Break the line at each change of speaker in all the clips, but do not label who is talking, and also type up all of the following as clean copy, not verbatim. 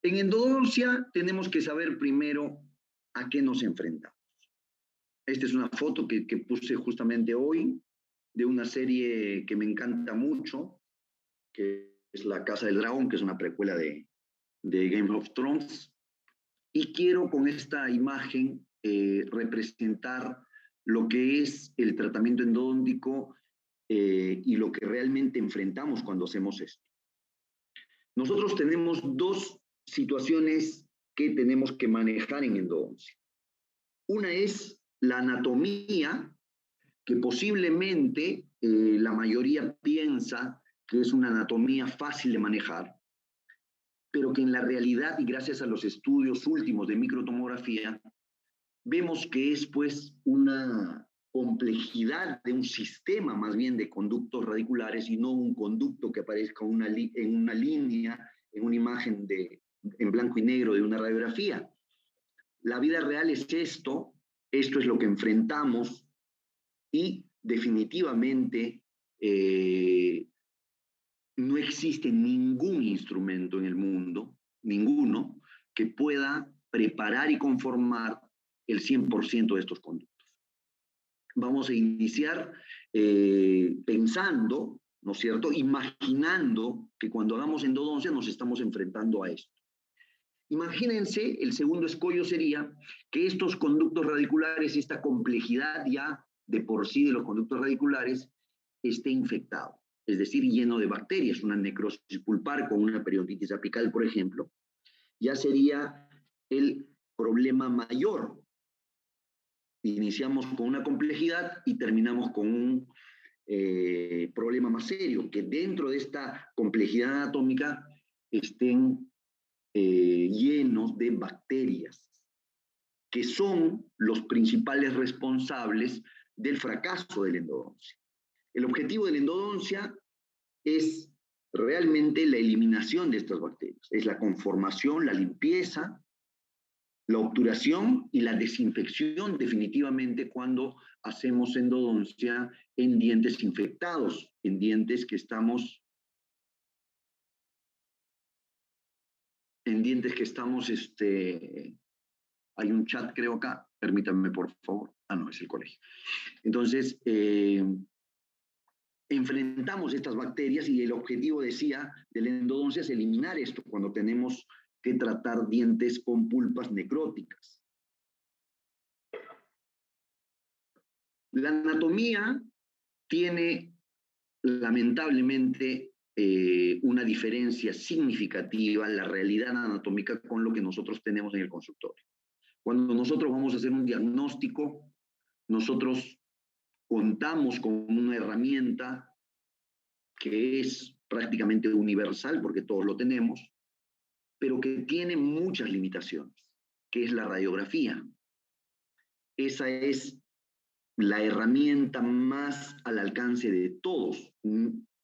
En endodoncia tenemos que saber primero a qué nos enfrentamos. Esta es una foto que puse justamente hoy de una serie que me encanta mucho, que es La Casa del Dragón, que es una precuela de Game of Thrones. Y quiero con esta imagen representar lo que es el tratamiento endodóntico y lo que realmente enfrentamos cuando hacemos esto. Nosotros tenemos dos situaciones que tenemos que manejar en endodoncia. Una es la anatomía, que posiblemente la mayoría piensa que es una anatomía fácil de manejar, pero que en la realidad, y gracias a los estudios últimos de microtomografía, vemos que es pues una complejidad de un sistema más bien de conductos radiculares y no un conducto que aparezca en una línea, en una imagen en blanco y negro de una radiografía. La vida real es esto es lo que enfrentamos y definitivamente no existe ningún instrumento en el mundo, ninguno, que pueda preparar y conformar el 100% de estos conductos. Vamos a iniciar pensando, ¿no es cierto?, imaginando que cuando hagamos endodoncia nos estamos enfrentando a esto. Imagínense, el segundo escollo sería que estos conductos radiculares, esta complejidad ya de por sí de los conductos radiculares, esté infectado, es decir, lleno de bacterias, una necrosis pulpar con una periodontitis apical, por ejemplo, ya sería el problema mayor. Iniciamos con una complejidad y terminamos con un problema más serio, que dentro de esta complejidad anatómica estén llenos de bacterias, que son los principales responsables del fracaso de la endodoncia. El objetivo de la endodoncia es realmente la eliminación de estas bacterias, es la conformación, la limpieza, la obturación y la desinfección definitivamente cuando hacemos endodoncia en dientes infectados, en dientes que estamos hay un chat creo acá, permítanme por favor. Ah, no, es el colegio. Entonces, enfrentamos estas bacterias y el objetivo, decía, de la endodoncia es eliminar esto cuando tenemos que tratar dientes con pulpas necróticas. La anatomía tiene lamentablemente una diferencia significativa en la realidad anatómica con lo que nosotros tenemos en el consultorio. Cuando nosotros vamos a hacer un diagnóstico, nosotros contamos con una herramienta que es prácticamente universal, porque todos lo tenemos, pero que tiene muchas limitaciones, que es la radiografía. Esa es la herramienta más al alcance de todos.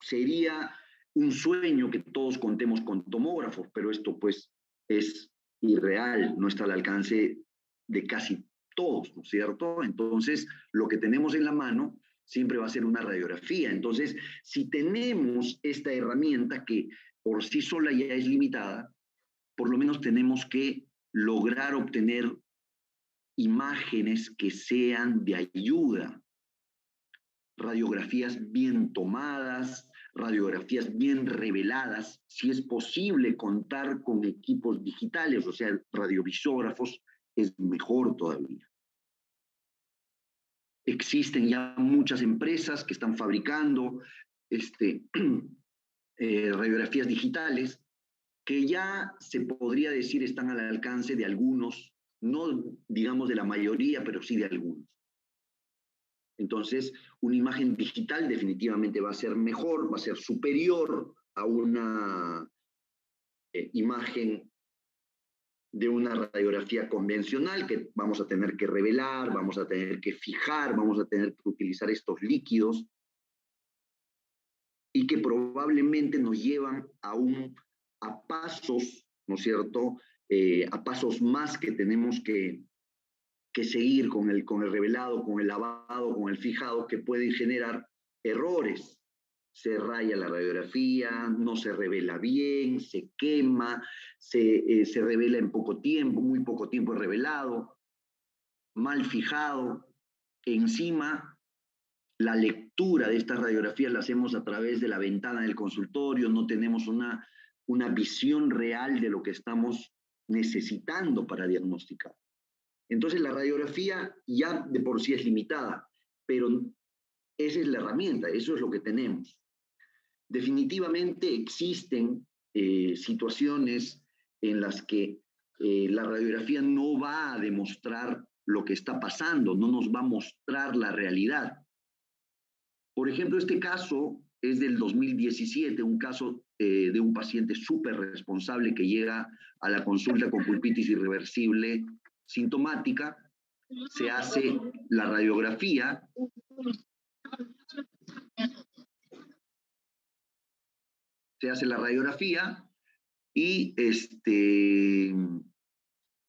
Sería un sueño que todos contemos con tomógrafos, pero esto pues es irreal, no está al alcance de casi todos, ¿no es cierto? Entonces, lo que tenemos en la mano siempre va a ser una radiografía. Entonces, si tenemos esta herramienta que por sí sola ya es limitada, por lo menos tenemos que lograr obtener imágenes que sean de ayuda, radiografías bien tomadas, radiografías bien reveladas, si es posible contar con equipos digitales, o sea, radiovisógrafos, es mejor todavía. Existen ya muchas empresas que están fabricando radiografías digitales que ya se podría decir están al alcance de algunos, no digamos de la mayoría, pero sí de algunos. Entonces, una imagen digital definitivamente va a ser mejor, va a ser superior a una imagen de una radiografía convencional que vamos a tener que revelar, vamos a tener que fijar, vamos a tener que utilizar estos líquidos y que probablemente nos llevan a pasos, ¿no es cierto?, a pasos más que tenemos que seguir con el revelado, con el lavado, con el fijado, que pueden generar errores. se raya la radiografía, no se revela bien, se quema, se revela en poco tiempo, muy poco tiempo es revelado, mal fijado. Encima, la lectura de estas radiografías la hacemos a través de la ventana del consultorio, no tenemos una visión real de lo que estamos necesitando para diagnosticar. Entonces, la radiografía ya de por sí es limitada, pero esa es la herramienta, eso es lo que tenemos. Definitivamente existen situaciones en las que la radiografía no va a demostrar lo que está pasando, no nos va a mostrar la realidad. Por ejemplo, este caso es del 2017, un caso de un paciente súper responsable que llega a la consulta con pulpitis irreversible sintomática, se hace la radiografía, y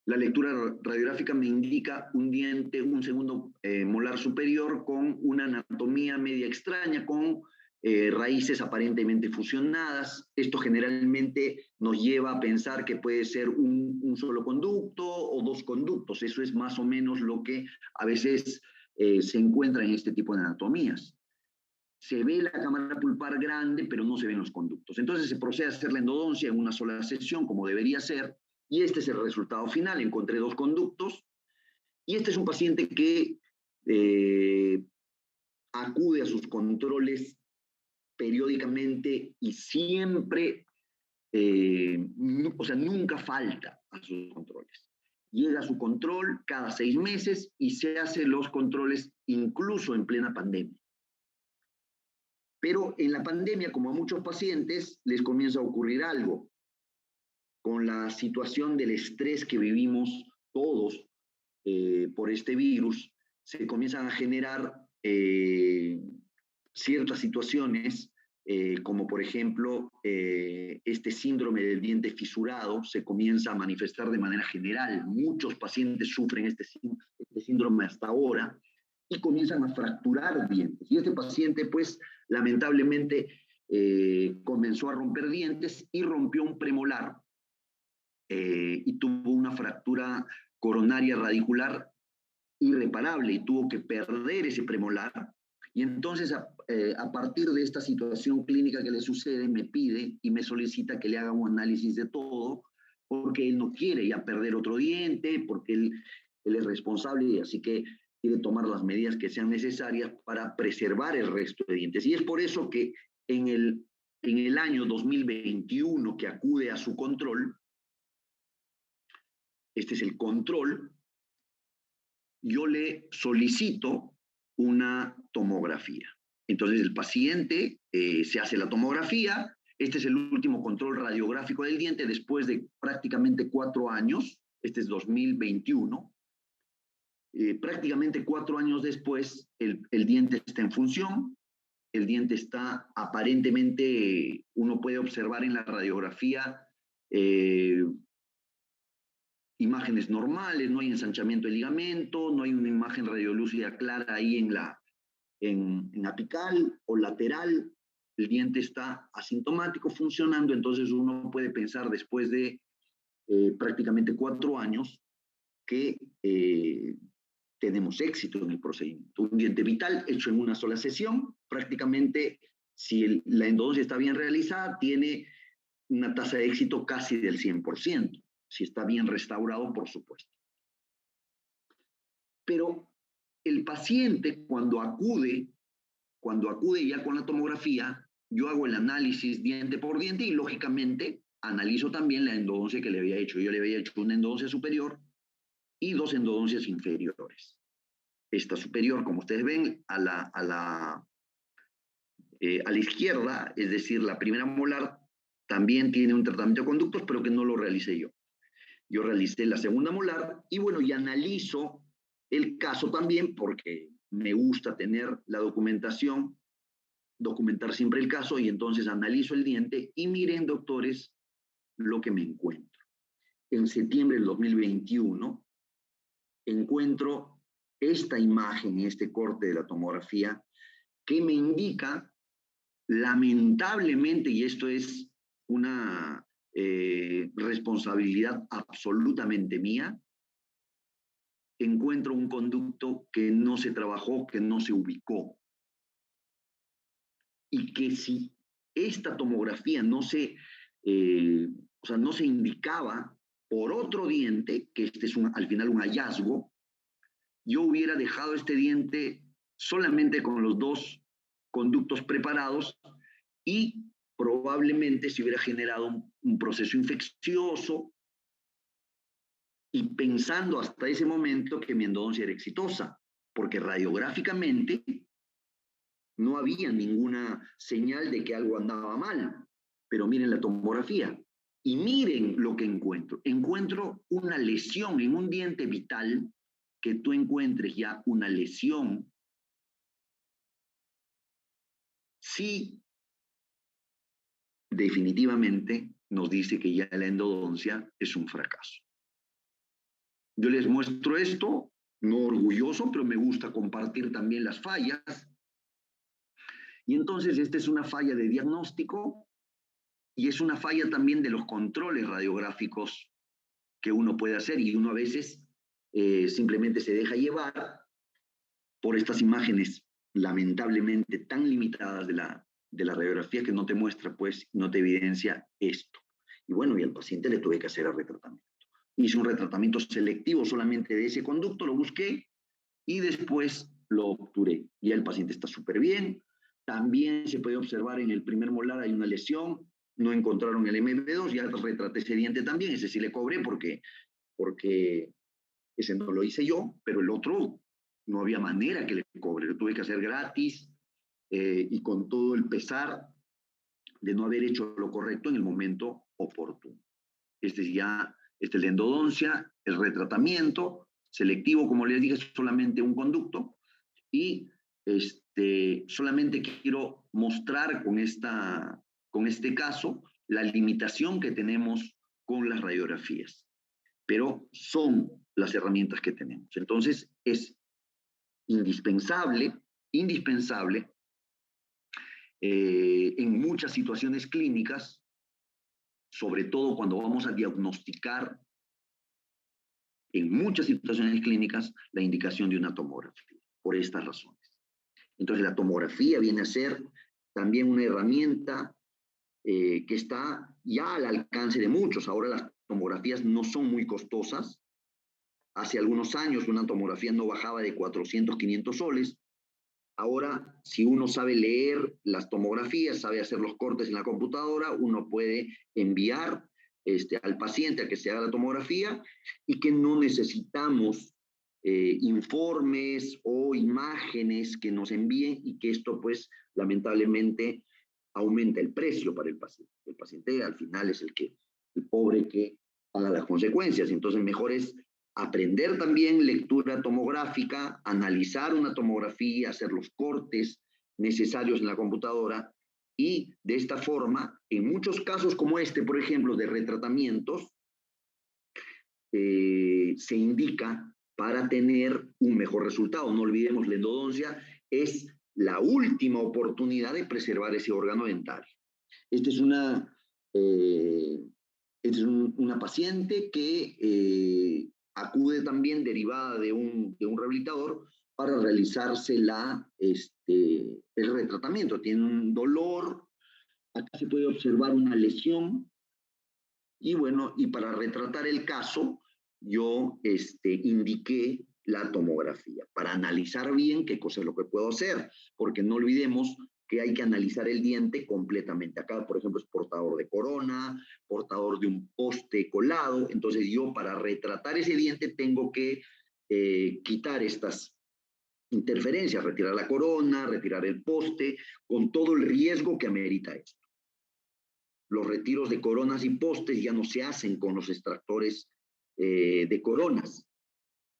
la lectura radiográfica me indica un diente, un segundo molar superior con una anatomía media extraña, con raíces aparentemente fusionadas. Esto generalmente nos lleva a pensar que puede ser un solo conducto o dos conductos. Eso es más o menos lo que a veces se encuentra en este tipo de anatomías. Se ve la cámara pulpar grande, pero no se ven los conductos. Entonces se procede a hacer la endodoncia en una sola sesión, como debería ser, y este es el resultado final. Encontré dos conductos, y este es un paciente que acude a sus controles periódicamente y siempre, o sea, nunca falta a sus controles. Llega a su control cada 6 meses y se hace los controles incluso en plena pandemia. Pero en la pandemia, como a muchos pacientes, les comienza a ocurrir algo. Con la situación del estrés que vivimos todos por este virus, se comienzan a generar ciertas situaciones, como por ejemplo este síndrome del diente fisurado, se comienza a manifestar de manera general. Muchos pacientes sufren este síndrome hasta ahora y comienzan a fracturar dientes. Y este paciente, pues, lamentablemente, comenzó a romper dientes y rompió un premolar y tuvo una fractura coronaria radicular irreparable y tuvo que perder ese premolar. Y entonces, a partir de esta situación clínica que le sucede, me pide y me solicita que le haga un análisis de todo, porque él no quiere ya perder otro diente, porque él es responsable y así que quiere tomar las medidas que sean necesarias para preservar el resto de dientes. Y es por eso que en el año 2021 que acude a su control, este es el control, yo le solicito una tomografía. Entonces el paciente se hace la tomografía, este es el último control radiográfico del diente después de prácticamente 4 años, este es 2021, prácticamente 4 años después el diente está en función, el diente está aparentemente, uno puede observar en la radiografía imágenes normales, no hay ensanchamiento de ligamento, no hay una imagen radiolúcida clara ahí en apical o lateral, el diente está asintomático funcionando, entonces uno puede pensar después de prácticamente 4 años que tenemos éxito en el procedimiento. Un diente vital hecho en una sola sesión, prácticamente si la endodoncia está bien realizada, tiene una tasa de éxito casi del 100%, si está bien restaurado, por supuesto. Pero el paciente cuando acude ya con la tomografía, yo hago el análisis diente por diente y lógicamente analizo también la endodoncia que le había hecho. Yo le había hecho una endodoncia superior y 2 endodoncias inferiores. Esta superior, como ustedes ven, a la izquierda, es decir, la primera molar, también tiene un tratamiento de conductos, pero que no lo realicé yo. Yo realicé la segunda molar y bueno, y analizo el caso también porque me gusta tener la documentación, documentar siempre el caso y entonces analizo el diente y miren, doctores, lo que me encuentro. En septiembre del 2021 encuentro esta imagen, este corte de la tomografía que me indica Lamentablemente, y esto es una responsabilidad absolutamente mía, encuentro un conducto que no se trabajó, que no se ubicó, y que si esta tomografía o sea, no se indicaba por otro diente, que este es al final un hallazgo, yo hubiera dejado este diente solamente con los dos conductos preparados y probablemente se hubiera generado un proceso infeccioso, y pensando hasta ese momento que mi endodoncia era exitosa, porque radiográficamente no había ninguna señal de que algo andaba mal. Pero miren la tomografía y miren lo que encuentro. Encuentro una lesión en un diente vital. Que tú encuentres ya una lesión, sí, definitivamente nos dice que ya la endodoncia es un fracaso. Yo les muestro esto, no orgulloso, pero me gusta compartir también las fallas. Y entonces esta es una falla de diagnóstico y es una falla también de los controles radiográficos que uno puede hacer, y uno a veces simplemente se deja llevar por estas imágenes lamentablemente tan limitadas de la radiografía, que no te muestra, pues, no te evidencia esto. Y bueno, y al paciente le tuve que hacer el retratamiento. Hice un retratamiento selectivo solamente de ese conducto, lo busqué y después lo obturé. Y el paciente está súper bien. También se puede observar en el primer molar hay una lesión, no encontraron el MB2, ya retraté ese diente también, ese sí le cobré porque ese no lo hice yo, pero el otro no había manera que le cobre, lo tuve que hacer gratis, y con todo el pesar de no haber hecho lo correcto en el momento oportuno. Este es la endodoncia, el retratamiento selectivo, como les dije, es solamente un conducto, y solamente quiero mostrar con este caso la limitación que tenemos con las radiografías, pero son las herramientas que tenemos. Entonces, es indispensable, indispensable, en muchas situaciones clínicas, sobre todo cuando vamos a diagnosticar en muchas situaciones clínicas la indicación de una tomografía, por estas razones. Entonces, la tomografía viene a ser también una herramienta que está ya al alcance de muchos. Ahora las tomografías no son muy costosas. Hace algunos años una tomografía no bajaba de 400, 500 soles. Ahora, si uno sabe leer las tomografías, sabe hacer los cortes en la computadora, uno puede enviar al paciente a que se haga la tomografía, y que no necesitamos informes o imágenes que nos envíen, y que esto, pues, lamentablemente aumenta el precio para el paciente. El paciente al final es el pobre que paga las consecuencias. Entonces, mejor es aprender también lectura tomográfica, analizar una tomografía, hacer los cortes necesarios en la computadora, y de esta forma, en muchos casos como este, por ejemplo, de retratamientos, se indica para tener un mejor resultado. No olvidemos, la endodoncia es la última oportunidad de preservar ese órgano dentario. Esta es una paciente que acude también derivada de un rehabilitador para realizarse el retratamiento. Tiene un dolor, acá se puede observar una lesión, y bueno, y para retratar el caso, yo indiqué la tomografía, para analizar bien qué cosa es lo que puedo hacer, porque no olvidemos que hay que analizar el diente completamente. Acá, por ejemplo, es portador de corona, portador de un poste colado. Entonces yo, para retratar ese diente, tengo que quitar estas interferencias, retirar la corona, retirar el poste, con todo el riesgo que amerita esto. Los retiros de coronas y postes ya no se hacen con los extractores de coronas,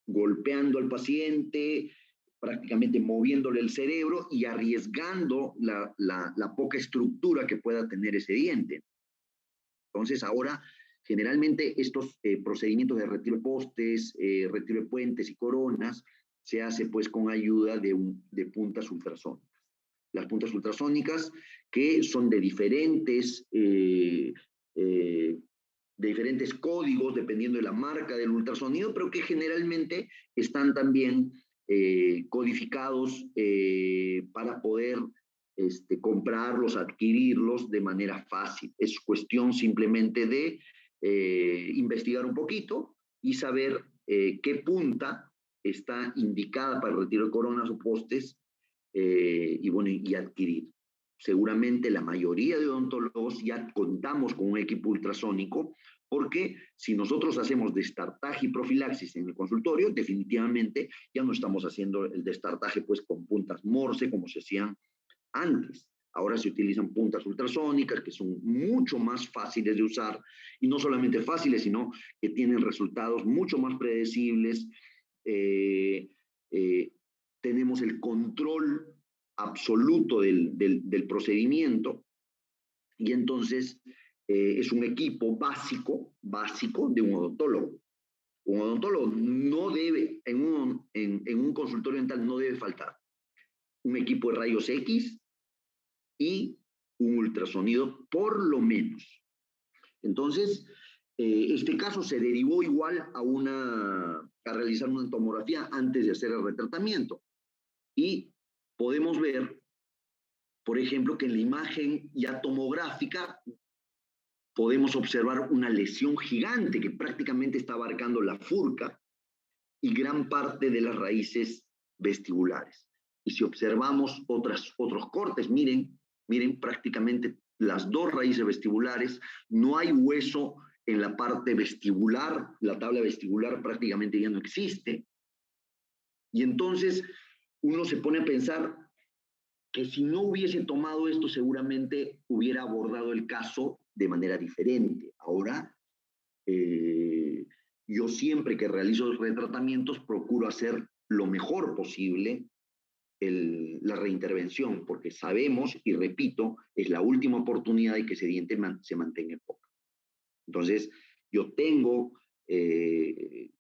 golpeando al paciente, prácticamente moviéndole el cerebro y arriesgando la poca estructura que pueda tener ese diente. Entonces, ahora, generalmente estos procedimientos de retiro de postes, retiro de puentes y coronas, se hace pues con ayuda de puntas ultrasónicas. las puntas ultrasónicas, que son de diferentes códigos, dependiendo de la marca del ultrasonido, pero que generalmente están también codificados para poder comprarlos, adquirirlos de manera fácil. Es cuestión simplemente de investigar un poquito y saber qué punta está indicada para el retiro de coronas o postes y adquirir. Seguramente la mayoría de odontólogos ya contamos con un equipo ultrasónico, porque si nosotros hacemos destartaje y profilaxis en el consultorio, definitivamente ya no estamos haciendo el destartaje pues con puntas Morse como se hacían antes. Ahora se utilizan puntas ultrasónicas que son mucho más fáciles de usar, y no solamente fáciles, sino que tienen resultados mucho más predecibles. Eh, eh, Tenemos el control absoluto del procedimiento, y entonces es un equipo básico de un odontólogo. Un odontólogo no debe, en un consultorio dental no debe faltar un equipo de rayos X y un ultrasonido por lo menos. Entonces, este caso se derivó igual a realizar una tomografía antes de hacer el retratamiento. Y podemos ver, por ejemplo, que en la imagen ya tomográfica podemos observar una lesión gigante que prácticamente está abarcando la furca y gran parte de las raíces vestibulares. Y si observamos otros cortes, miren prácticamente las dos raíces vestibulares, no hay hueso en la parte vestibular, la tabla vestibular prácticamente ya no existe. Y entonces uno se pone a pensar que si no hubiese tomado esto, seguramente hubiera abordado el caso de manera diferente. Ahora, yo siempre que realizo retratamientos procuro hacer lo mejor posible la reintervención, porque sabemos, y repito, es la última oportunidad de que ese diente se mantenga en boca. Entonces,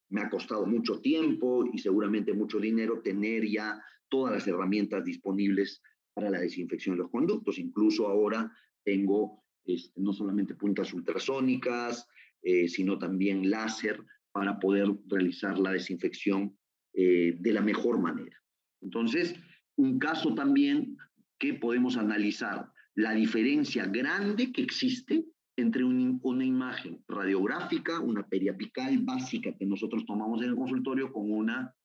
me ha costado mucho tiempo y seguramente mucho dinero tener ya todas las herramientas disponibles para la desinfección de los conductos. Incluso ahora tengo no solamente puntas ultrasónicas, sino también láser para poder realizar la desinfección de la mejor manera. Entonces, un caso también que podemos analizar, la diferencia grande que existe entre una imagen radiográfica, una periapical básica que nosotros tomamos en el consultorio, con una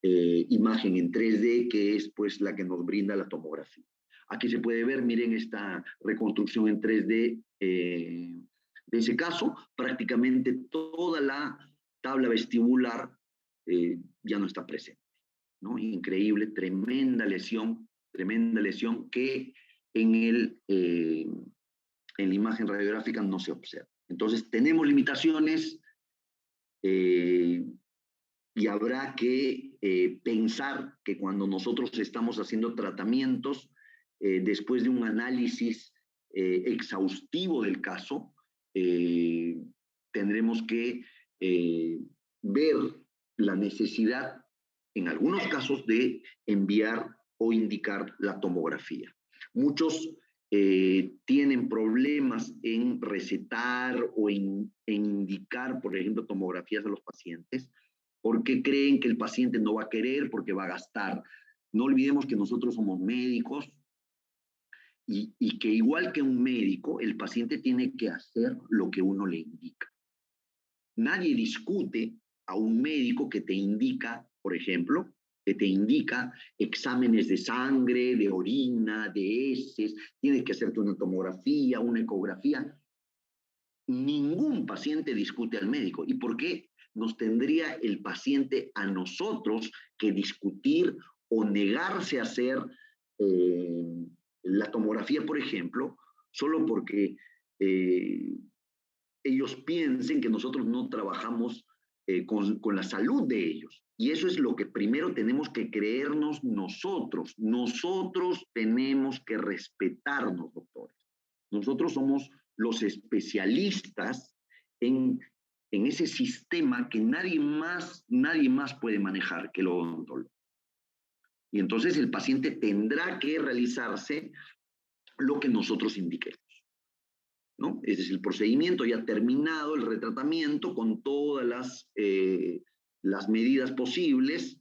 imagen en 3D, que es pues la que nos brinda la tomografía. Aquí se puede ver, miren esta reconstrucción en 3D de ese caso, prácticamente toda la tabla vestibular ya no está presente, ¿no? Increíble, tremenda lesión que en la imagen radiográfica no se observa. Entonces, tenemos limitaciones y habrá que pensar que cuando nosotros estamos haciendo tratamientos, después de un análisis exhaustivo del caso, tendremos que ver la necesidad, en algunos casos, de enviar o indicar la tomografía. Muchos tienen problemas en recetar o en indicar, por ejemplo, tomografías a los pacientes, porque creen que el paciente no va a querer, porque va a gastar. No olvidemos que nosotros somos médicos y que igual que un médico, el paciente tiene que hacer lo que uno le indica. Nadie discute a un médico que te indica, por ejemplo, que te indica exámenes de sangre, de orina, de heces, tienes que hacerte una tomografía, una ecografía. Ningún paciente discute al médico. ¿Y por qué nos tendría el paciente a nosotros que discutir o negarse a hacer la tomografía, por ejemplo, solo porque ellos piensen que nosotros no trabajamos con la salud de ellos? Y eso es lo que primero tenemos que creernos nosotros. Nosotros tenemos que respetarnos, doctores. Nosotros somos los especialistas en ese sistema que nadie más puede manejar que el odontólogo. Y entonces el paciente tendrá que realizarse lo que nosotros indiquemos, ¿no? Ese es el procedimiento ya terminado, el retratamiento con todas las medidas posibles,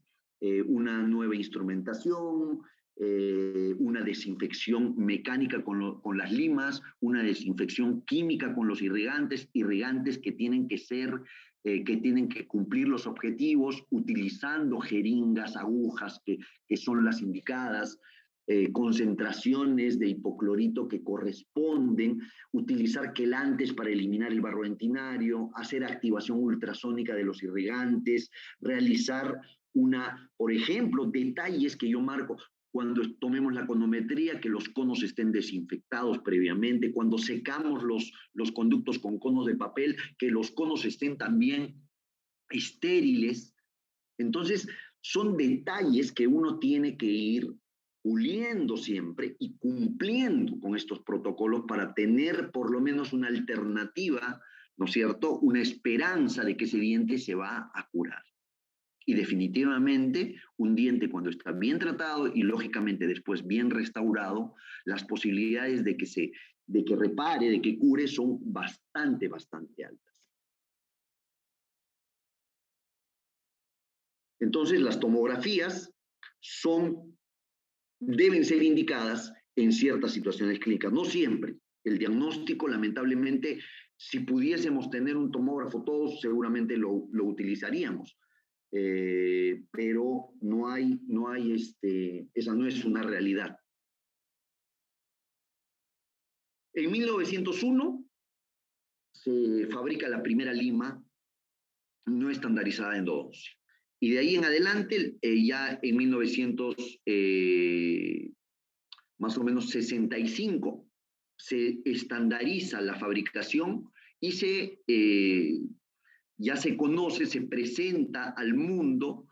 una nueva instrumentación, una desinfección mecánica con las limas, una desinfección química con los irrigantes, irrigantes que tienen que ser, que tienen que cumplir los objetivos utilizando jeringas, agujas que son las indicadas, concentraciones de hipoclorito que corresponden, utilizar quelantes para eliminar el barro dentinario, hacer activación ultrasónica de los irrigantes, realizar por ejemplo, detalles que yo marco cuando tomemos la conometría, que los conos estén desinfectados previamente, cuando secamos los conductos con conos de papel, que los conos estén también estériles. Entonces, son detalles que uno tiene que ir puliendo siempre y cumpliendo con estos protocolos para tener por lo menos una alternativa, ¿no es cierto? Una esperanza de que ese diente se va a curar. Y definitivamente un diente cuando está bien tratado y lógicamente después bien restaurado, las posibilidades de que repare, de que cure son bastante altas. Entonces las tomografías deben ser indicadas en ciertas situaciones clínicas, no siempre. El diagnóstico, lamentablemente, si pudiésemos tener un tomógrafo todos, seguramente lo utilizaríamos. Pero esa no es una realidad. En 1901 se fabrica la primera lima no estandarizada de endodoncia. Y de ahí en adelante, ya en 1900, más o menos 65, se estandariza la fabricación y ya se conoce, se presenta al mundo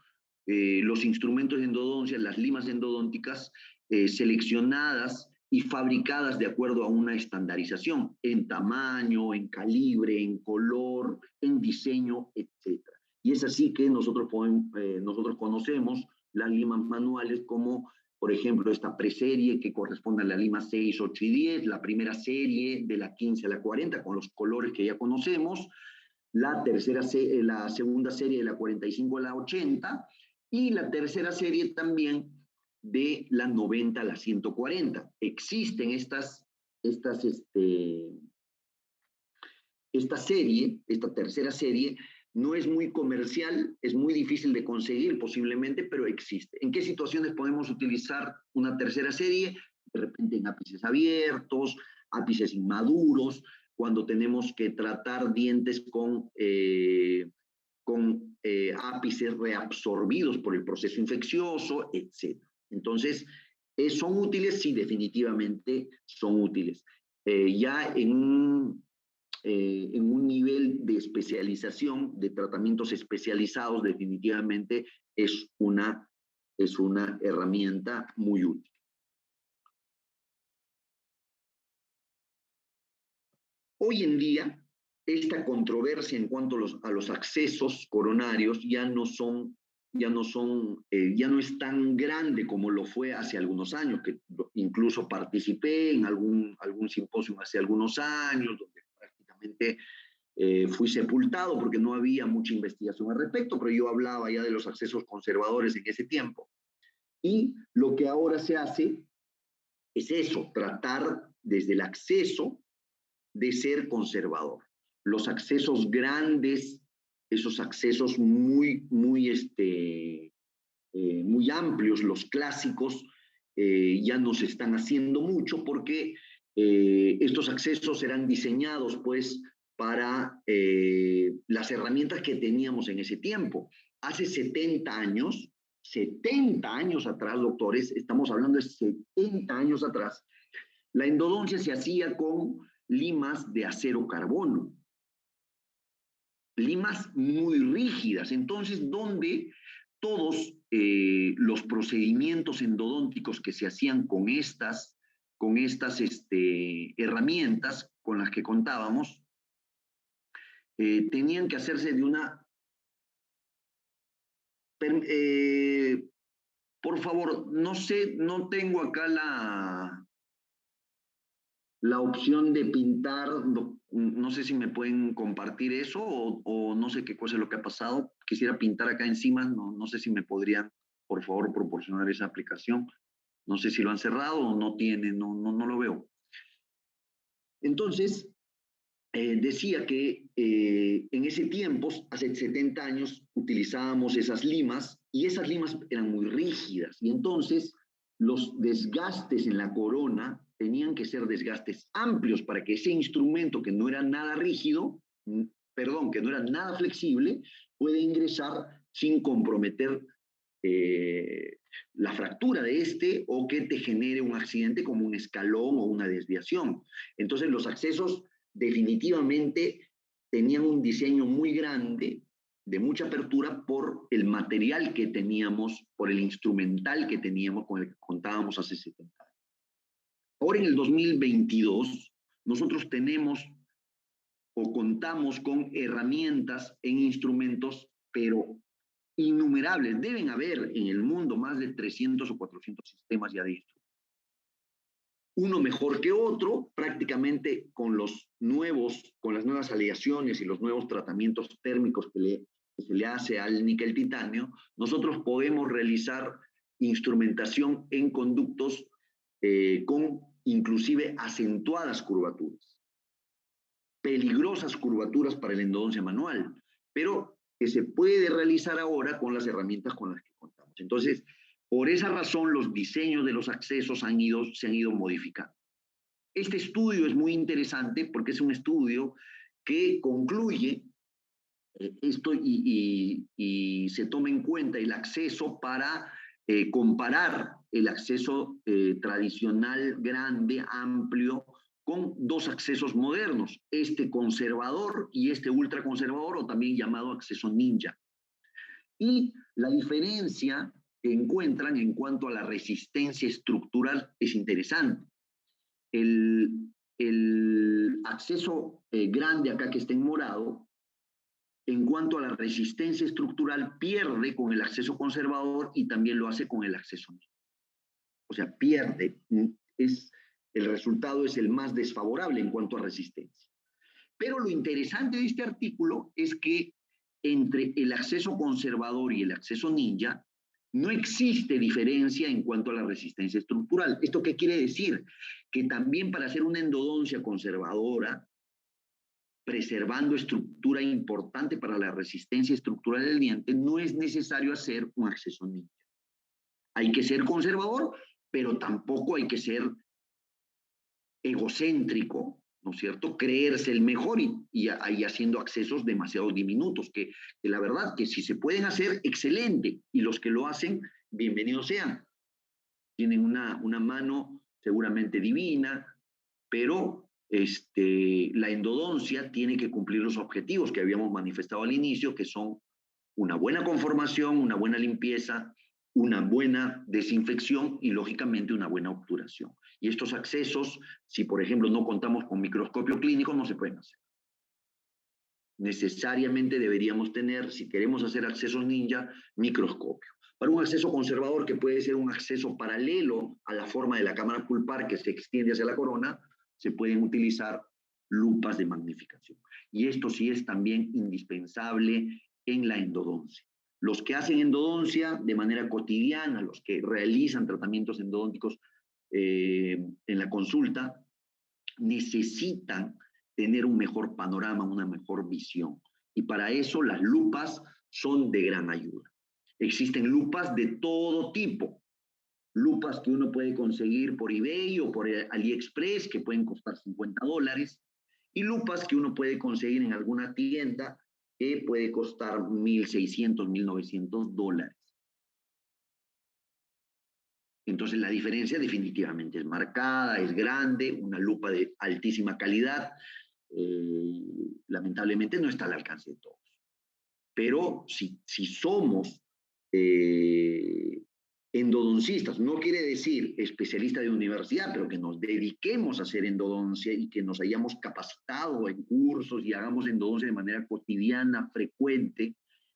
los instrumentos de endodoncia, las limas endodónticas seleccionadas y fabricadas de acuerdo a una estandarización en tamaño, en calibre, en color, en diseño, etc. Y es así que nosotros conocemos las limas manuales como, por ejemplo, esta preserie que corresponde a la lima 6, 8 y 10, la primera serie de la 15 a la 40 con los colores que ya conocemos, la segunda serie de la 45 a la 80 y la tercera serie también de la 90 a la 140. Existen esta tercera serie, no es muy comercial, es muy difícil de conseguir posiblemente, pero existe. ¿En qué situaciones podemos utilizar una tercera serie? De repente en ápices abiertos, ápices inmaduros, cuando tenemos que tratar dientes con ápices reabsorbidos por el proceso infeccioso, etc. Entonces, ¿son útiles? Sí, definitivamente son útiles. Ya en un nivel de especialización, de tratamientos especializados, definitivamente es una herramienta muy útil. Hoy en día, esta controversia en cuanto a los accesos coronarios ya no es tan grande como lo fue hace algunos años, que incluso participé en algún simposio hace algunos años, donde prácticamente fui sepultado porque no había mucha investigación al respecto, pero yo hablaba ya de los accesos conservadores en ese tiempo. Y lo que ahora se hace es eso, tratar desde el acceso de ser conservador. Los accesos grandes, esos accesos muy amplios, los clásicos, ya no se están haciendo mucho porque estos accesos eran diseñados pues para las herramientas que teníamos en ese tiempo. Hace 70 años atrás, doctores, estamos hablando de 70 años atrás, la endodoncia se hacía con limas de acero carbono, limas muy rígidas, entonces donde todos los procedimientos endodónticos que se hacían con estas herramientas con las que contábamos, tenían que hacerse de una Por favor, no sé, no tengo acá la opción de pintar, no sé si me pueden compartir eso o no sé qué cosa es lo que ha pasado. Quisiera pintar acá encima, no sé si me podrían, por favor, proporcionar esa aplicación. No sé si lo han cerrado o no tienen, no lo veo. Entonces, decía que en ese tiempo, hace 70 años, utilizábamos esas limas y esas limas eran muy rígidas y entonces los desgastes en la corona tenían que ser desgastes amplios para que ese instrumento que no era nada rígido, perdón, que no era nada flexible, pueda ingresar sin comprometer eh, la fractura de este o que te genere un accidente como un escalón o una desviación. Entonces los accesos definitivamente tenían un diseño muy grande, de mucha apertura por el material que teníamos, por el instrumental que teníamos con el que contábamos hace 70 años. Ahora en el 2022 nosotros tenemos o contamos con herramientas en instrumentos, pero innumerables. Deben haber en el mundo más de 300 o 400 sistemas ya de instrumentos. Uno mejor que otro, prácticamente con con las nuevas aleaciones y los nuevos tratamientos térmicos que se le hace al níquel titanio, nosotros podemos realizar instrumentación en conductos con inclusive acentuadas curvaturas, peligrosas curvaturas para la endodoncia manual, pero que se puede realizar ahora con las herramientas con las que contamos. Entonces, por esa razón, los diseños de los accesos se han ido modificando. Este estudio es muy interesante porque es un estudio que concluye esto y se toma en cuenta el acceso para comparar el acceso tradicional, grande, amplio, con dos accesos modernos, este conservador y este ultraconservador, o también llamado acceso ninja. Y la diferencia que encuentran en cuanto a la resistencia estructural es interesante. El acceso grande acá que está en morado, en cuanto a la resistencia estructural, pierde con el acceso conservador y también lo hace con el acceso ninja. O sea, pierde. El resultado es el más desfavorable en cuanto a resistencia. Pero lo interesante de este artículo es que entre el acceso conservador y el acceso ninja no existe diferencia en cuanto a la resistencia estructural. ¿Esto qué quiere decir? Que también para hacer una endodoncia conservadora, preservando estructura importante para la resistencia estructural del diente, no es necesario hacer un acceso ninja. Hay que ser conservador, pero tampoco hay que ser egocéntrico, ¿no es cierto? Creerse el mejor y haciendo accesos demasiado diminutos, que la verdad que si se pueden hacer, excelente, y los que lo hacen, bienvenidos sean. Tienen una mano seguramente divina, pero la endodoncia tiene que cumplir los objetivos que habíamos manifestado al inicio, que son una buena conformación, una buena limpieza, una buena desinfección y, lógicamente, una buena obturación. Y estos accesos, si por ejemplo no contamos con microscopio clínico, no se pueden hacer. Necesariamente deberíamos tener, si queremos hacer accesos ninja, microscopio. Para un acceso conservador, que puede ser un acceso paralelo a la forma de la cámara pulpar que se extiende hacia la corona, se pueden utilizar lupas de magnificación. Y esto sí es también indispensable en la endodoncia. Los que hacen endodoncia de manera cotidiana, los que realizan tratamientos endodónticos en la consulta, necesitan tener un mejor panorama, una mejor visión. Y para eso las lupas son de gran ayuda. Existen lupas de todo tipo, lupas que uno puede conseguir por eBay o por AliExpress, que pueden costar $50, y lupas que uno puede conseguir en alguna tienda que puede costar $1,600, $1,900. Entonces la diferencia definitivamente es marcada, es grande, una lupa de altísima calidad, lamentablemente no está al alcance de todos. Pero si somos endodoncistas, no quiere decir especialistas de universidad, pero que nos dediquemos a hacer endodoncia y que nos hayamos capacitado en cursos y hagamos endodoncia de manera cotidiana, frecuente,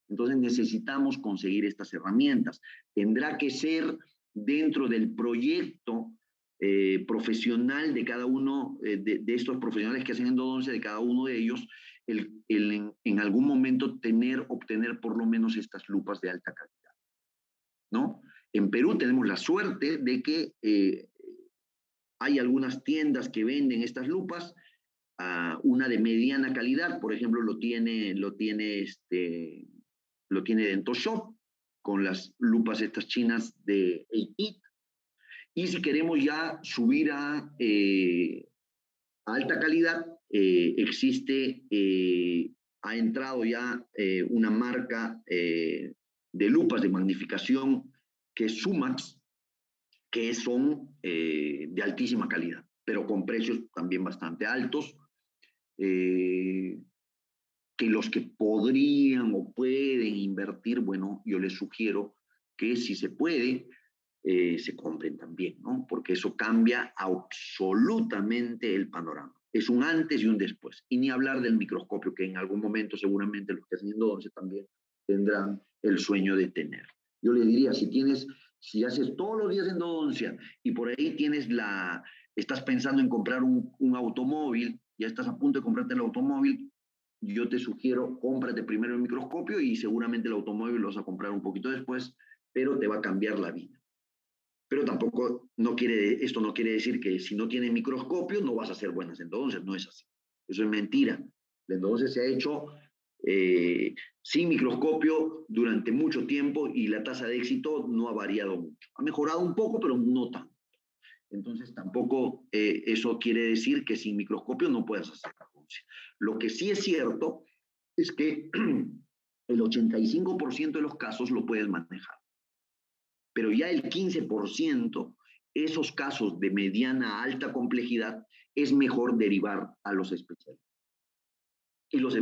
Entonces necesitamos conseguir estas herramientas. Tendrá que ser dentro del proyecto profesional de cada uno de estos profesionales que hacen endodoncia, de cada uno de ellos, en algún momento obtener por lo menos estas lupas de alta calidad, ¿no? En Perú tenemos la suerte de que hay algunas tiendas que venden estas lupas, una de mediana calidad, por ejemplo, lo tiene DentoShop, con las lupas estas chinas de 8-bit. Y si queremos ya subir a alta calidad, ha entrado ya una marca de lupas de magnificación que es Sumax, que son de altísima calidad, pero con precios también bastante altos, que los que podrían o pueden invertir, bueno, yo les sugiero que si se puede, se compren también, ¿no? Porque eso cambia absolutamente el panorama. Es un antes y un después. Y ni hablar del microscopio, que en algún momento seguramente los que hacen endodoncia también tendrán el sueño de tener. Yo le diría, si haces todos los días endodoncia y por ahí estás pensando en comprar un automóvil, ya estás a punto de comprarte el automóvil, yo te sugiero, cómprate primero el microscopio y seguramente el automóvil lo vas a comprar un poquito después, pero te va a cambiar la vida. Pero tampoco esto no quiere decir que si no tienes microscopio no vas a hacer buenas endodoncias, no es así. Eso es mentira. La endodoncia se ha hecho sin microscopio durante mucho tiempo y la tasa de éxito no ha variado mucho. Ha mejorado un poco, pero no tanto. Entonces tampoco eso quiere decir que sin microscopio no puedas hacer endodoncia. Lo que sí es cierto es que el 85% de los casos lo puedes manejar. Pero ya el 15%, esos casos de mediana a alta complejidad, es mejor derivar a los especialistas. Y los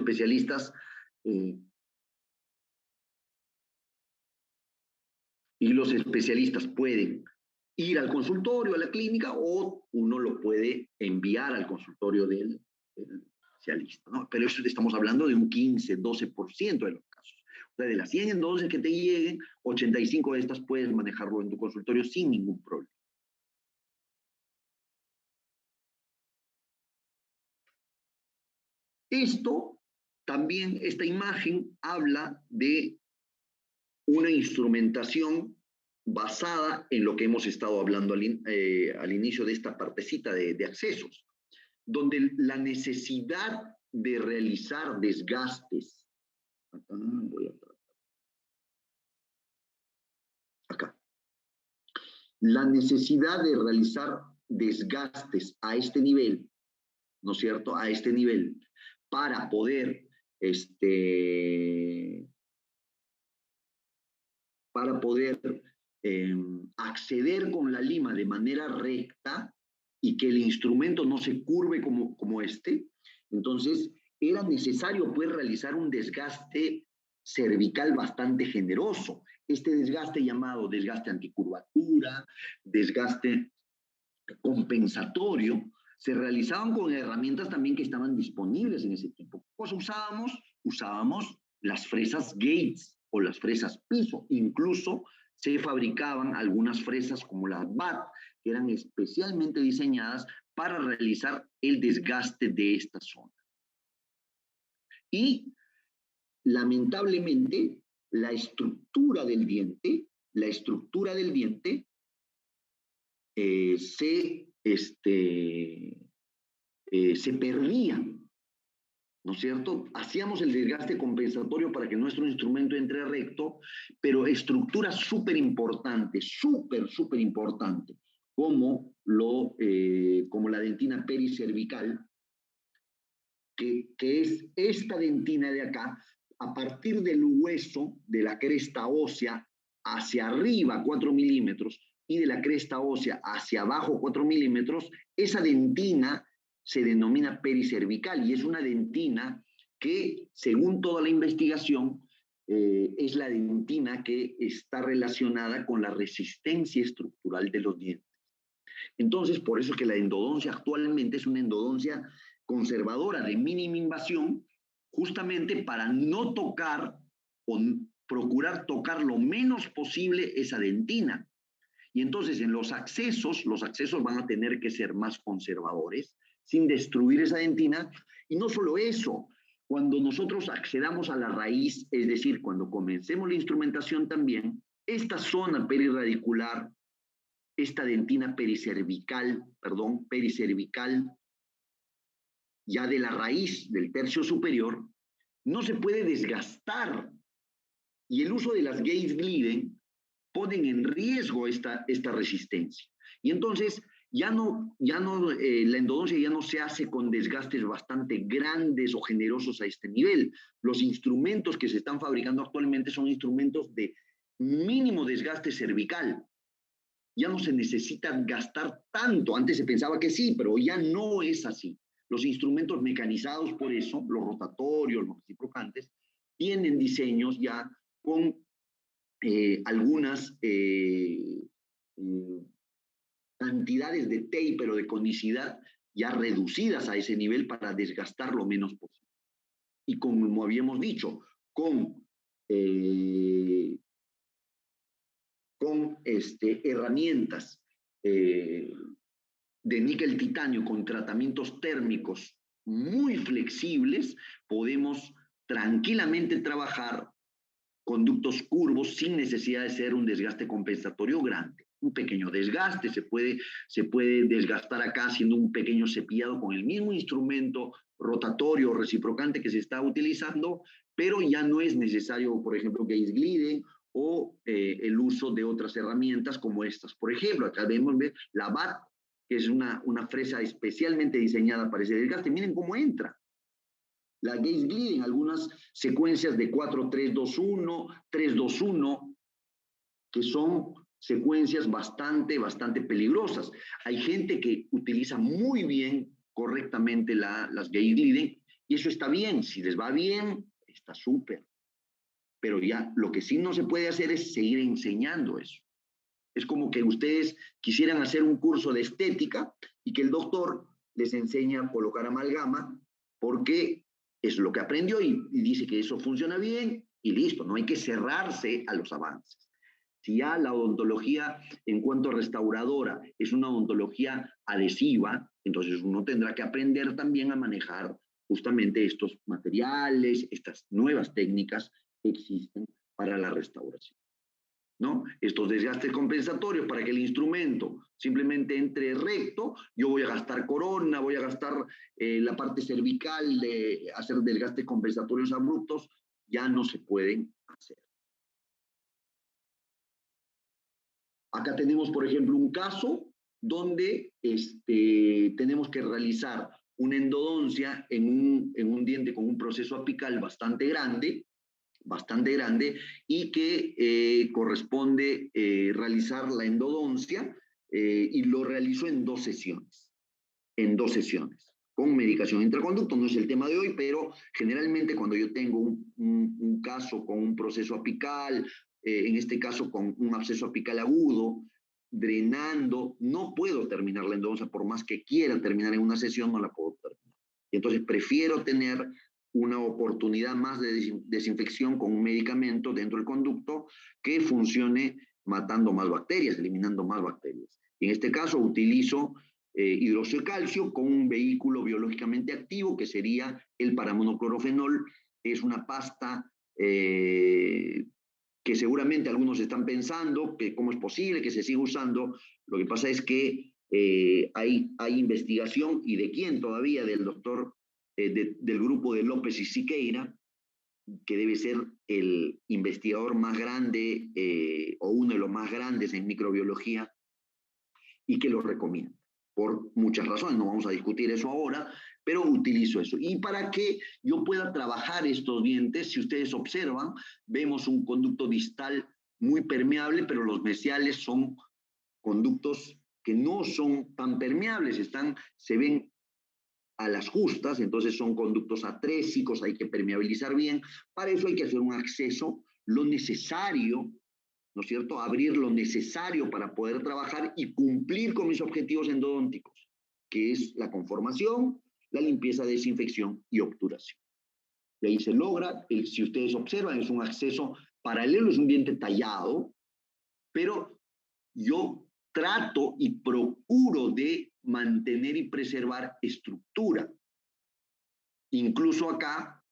especialistas, pueden ir al consultorio, a la clínica, o uno lo puede enviar al consultorio del especialista, ¿no? Pero eso estamos hablando de un 15, 12% de los casos. O sea, de las 100 entonces que te lleguen, 85 de estas puedes manejarlo en tu consultorio sin ningún problema. Esta imagen habla de una instrumentación basada en lo que hemos estado hablando al inicio de esta partecita de accesos, donde la necesidad de realizar desgastes, la necesidad de realizar desgastes a este nivel, ¿no es cierto? A este nivel, para poder acceder con la lima de manera recta y que el instrumento no se curve como este, entonces era necesario pues realizar un desgaste cervical bastante generoso. Este desgaste llamado desgaste anticurvatura, desgaste compensatorio, se realizaban con herramientas también que estaban disponibles en ese tiempo. Pues usábamos las fresas Gates o las fresas piso. Incluso se fabricaban algunas fresas como las BAT, que eran especialmente diseñadas para realizar el desgaste de esta zona. Y lamentablemente la estructura del diente se perdía, ¿no es cierto? Hacíamos el desgaste compensatorio para que nuestro instrumento entre recto, pero estructuras súper importantes, súper importante, como la dentina pericervical, que es esta dentina de acá, a partir del hueso de la cresta ósea hacia arriba 4 milímetros y de la cresta ósea hacia abajo 4 milímetros, esa dentina se denomina pericervical y es una dentina que, según toda la investigación, es la dentina que está relacionada con la resistencia estructural de los dientes. Entonces, por eso es que la endodoncia actualmente es una endodoncia conservadora de mínima invasión, justamente para no tocar o procurar tocar lo menos posible esa dentina. Y entonces en los accesos van a tener que ser más conservadores, sin destruir esa dentina. Y no solo eso, cuando nosotros accedamos a la raíz, es decir, cuando comencemos la instrumentación también, esta zona perirradicular, esta dentina pericervical, ya de la raíz del tercio superior, no se puede desgastar. Y el uso de las Gates Gliden ponen en riesgo esta resistencia. Y entonces la endodoncia ya no se hace con desgastes bastante grandes o generosos a este nivel. Los instrumentos que se están fabricando actualmente son instrumentos de mínimo desgaste cervical. Ya no se necesita gastar tanto. Antes se pensaba que sí, pero ya no es así. Los instrumentos mecanizados, por eso, los rotatorios, los reciprocantes, tienen diseños ya con algunas cantidades de taper o de conicidad ya reducidas a ese nivel para desgastar lo menos posible. Y como habíamos dicho, con herramientas de níquel titanio con tratamientos térmicos muy flexibles, podemos tranquilamente trabajar conductos curvos sin necesidad de ser un desgaste compensatorio grande. Un pequeño desgaste se puede desgastar acá haciendo un pequeño cepillado con el mismo instrumento rotatorio o reciprocante que se está utilizando, pero ya no es necesario, por ejemplo, Gates Gliden o el uso de otras herramientas como estas. Por ejemplo, acá vemos la BAT, que es una fresa especialmente diseñada para ese desgaste. Miren cómo entra. La Gates Gliden, algunas secuencias de 4-3-2-1, 3-2-1, que son secuencias bastante peligrosas. Hay gente que utiliza muy bien, correctamente las Gates Gliden, y eso está bien. Si les va bien, está súper. Pero ya lo que sí no se puede hacer es seguir enseñando eso. Es como que ustedes quisieran hacer un curso de estética y que el doctor les enseñe a colocar amalgama porque es lo que aprendió y dice que eso funciona bien y listo, no hay que cerrarse a los avances. Si ya la odontología en cuanto a restauradora es una odontología adhesiva, entonces uno tendrá que aprender también a manejar justamente estos materiales, estas nuevas técnicas que existen para la restauración, ¿no? Estos desgastes compensatorios para que el instrumento simplemente entre recto, yo voy a gastar corona, voy a gastar la parte cervical de hacer desgastes compensatorios abruptos, ya no se pueden hacer. Acá tenemos, por ejemplo, un caso donde tenemos que realizar una endodoncia en un diente con un proceso apical bastante grande, y que corresponde realizar la endodoncia y lo realizó en 2 sesiones, con medicación intraconducto. No es el tema de hoy, pero generalmente cuando yo tengo un caso con un proceso apical, en este caso con un absceso apical agudo, drenando, no puedo terminar la endodoncia, por más que quiera terminar en una sesión, no la puedo terminar. Y entonces prefiero tener una oportunidad más de desinfección con un medicamento dentro del conducto que funcione matando más bacterias, eliminando más bacterias. En este caso utilizo hidróxido de calcio con un vehículo biológicamente activo que sería el paramonoclorofenol. Es una pasta que seguramente algunos están pensando que cómo es posible que se siga usando. Lo que pasa es que hay investigación, y de quién todavía, del doctor del grupo de López y Siqueira, que debe ser el investigador más grande o uno de los más grandes en microbiología, y que lo recomienda por muchas razones. No vamos a discutir eso ahora, pero utilizo eso. Y para que yo pueda trabajar estos dientes, si ustedes observan, vemos un conducto distal muy permeable, pero los mesiales son conductos que no son tan permeables, se ven a las justas, entonces son conductos atrésicos, hay que permeabilizar bien. Para eso hay que hacer un acceso, lo necesario, ¿no es cierto? Abrir lo necesario para poder trabajar y cumplir con mis objetivos endodónticos, que es la conformación, la limpieza, desinfección y obturación. y ahí se logra. Si ustedes observan, es un acceso paralelo, es un diente tallado, pero yo trato y procuro de mantener y preservar estructura. Incluso acá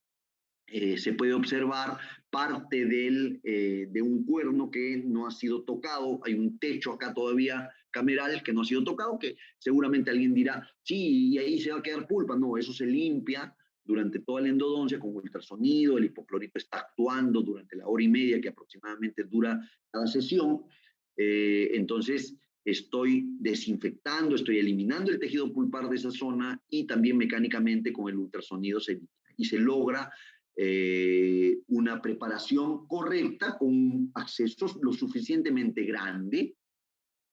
se puede observar parte de un cuerno que no ha sido tocado. Hay un techo acá todavía cameral que no ha sido tocado, que seguramente alguien dirá, sí, y ahí se va a quedar pulpa. No, eso se limpia durante toda la endodoncia con ultrasonido. El hipoclorito está actuando durante la hora y media que aproximadamente dura cada sesión. Entonces, estoy desinfectando, estoy eliminando el tejido pulpar de esa zona, y también mecánicamente con el ultrasonido se elimina y se logra una preparación correcta con un acceso lo suficientemente grande,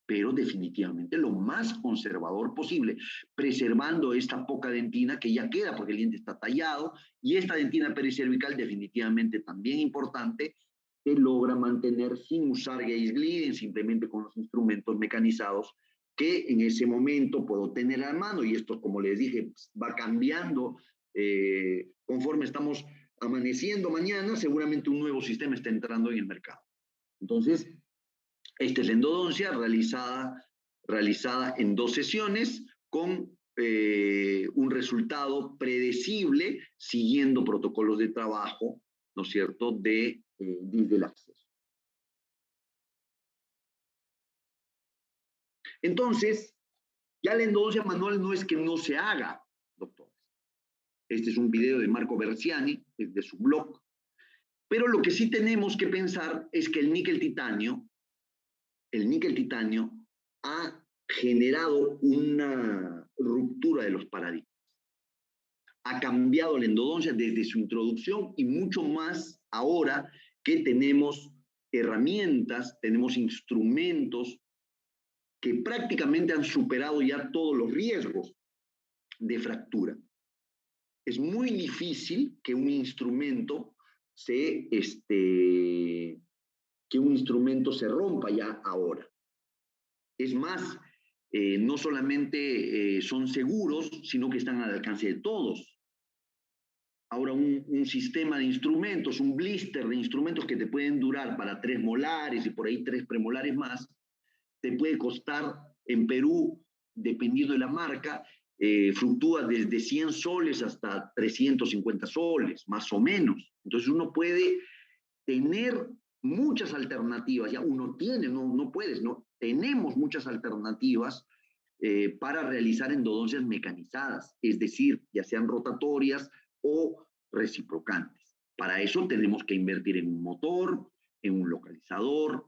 pero definitivamente lo más conservador posible, preservando esta poca dentina que ya queda porque el diente está tallado, y esta dentina pericervical definitivamente también importante, que logra mantener sin usar gaze gliding, simplemente con los instrumentos mecanizados que en ese momento puedo tener a mano. Y esto, como les dije, va cambiando conforme estamos amaneciendo mañana. Seguramente un nuevo sistema está entrando en el mercado. Entonces, esta es la endodoncia realizada en 2 sesiones con un resultado predecible, siguiendo protocolos de trabajo, ¿no es cierto?, desde el acceso. Entonces, ya la endodoncia manual no es que no se haga, doctores. Este es un video de Marco Berciani, de su blog. Pero lo que sí tenemos que pensar es que el níquel titanio ha generado una ruptura de los paradigmas. Ha cambiado la endodoncia desde su introducción, y mucho más ahora que tenemos herramientas, tenemos instrumentos que prácticamente han superado ya todos los riesgos de fractura. Es muy difícil que un instrumento se rompa ya ahora. Es más, no solamente son seguros, sino que están al alcance de todos. Ahora, un sistema de instrumentos, un blister de instrumentos que te pueden durar para 3 molares y por ahí 3 premolares más, te puede costar en Perú, dependiendo de la marca, fluctúa desde 100 soles hasta 350 soles, más o menos. Entonces uno puede tener muchas alternativas, ya uno tiene, no puedes, no, tenemos muchas alternativas para realizar endodoncias mecanizadas, es decir, ya sean rotatorias o reciprocantes. Para eso tenemos que invertir en un motor, en un localizador,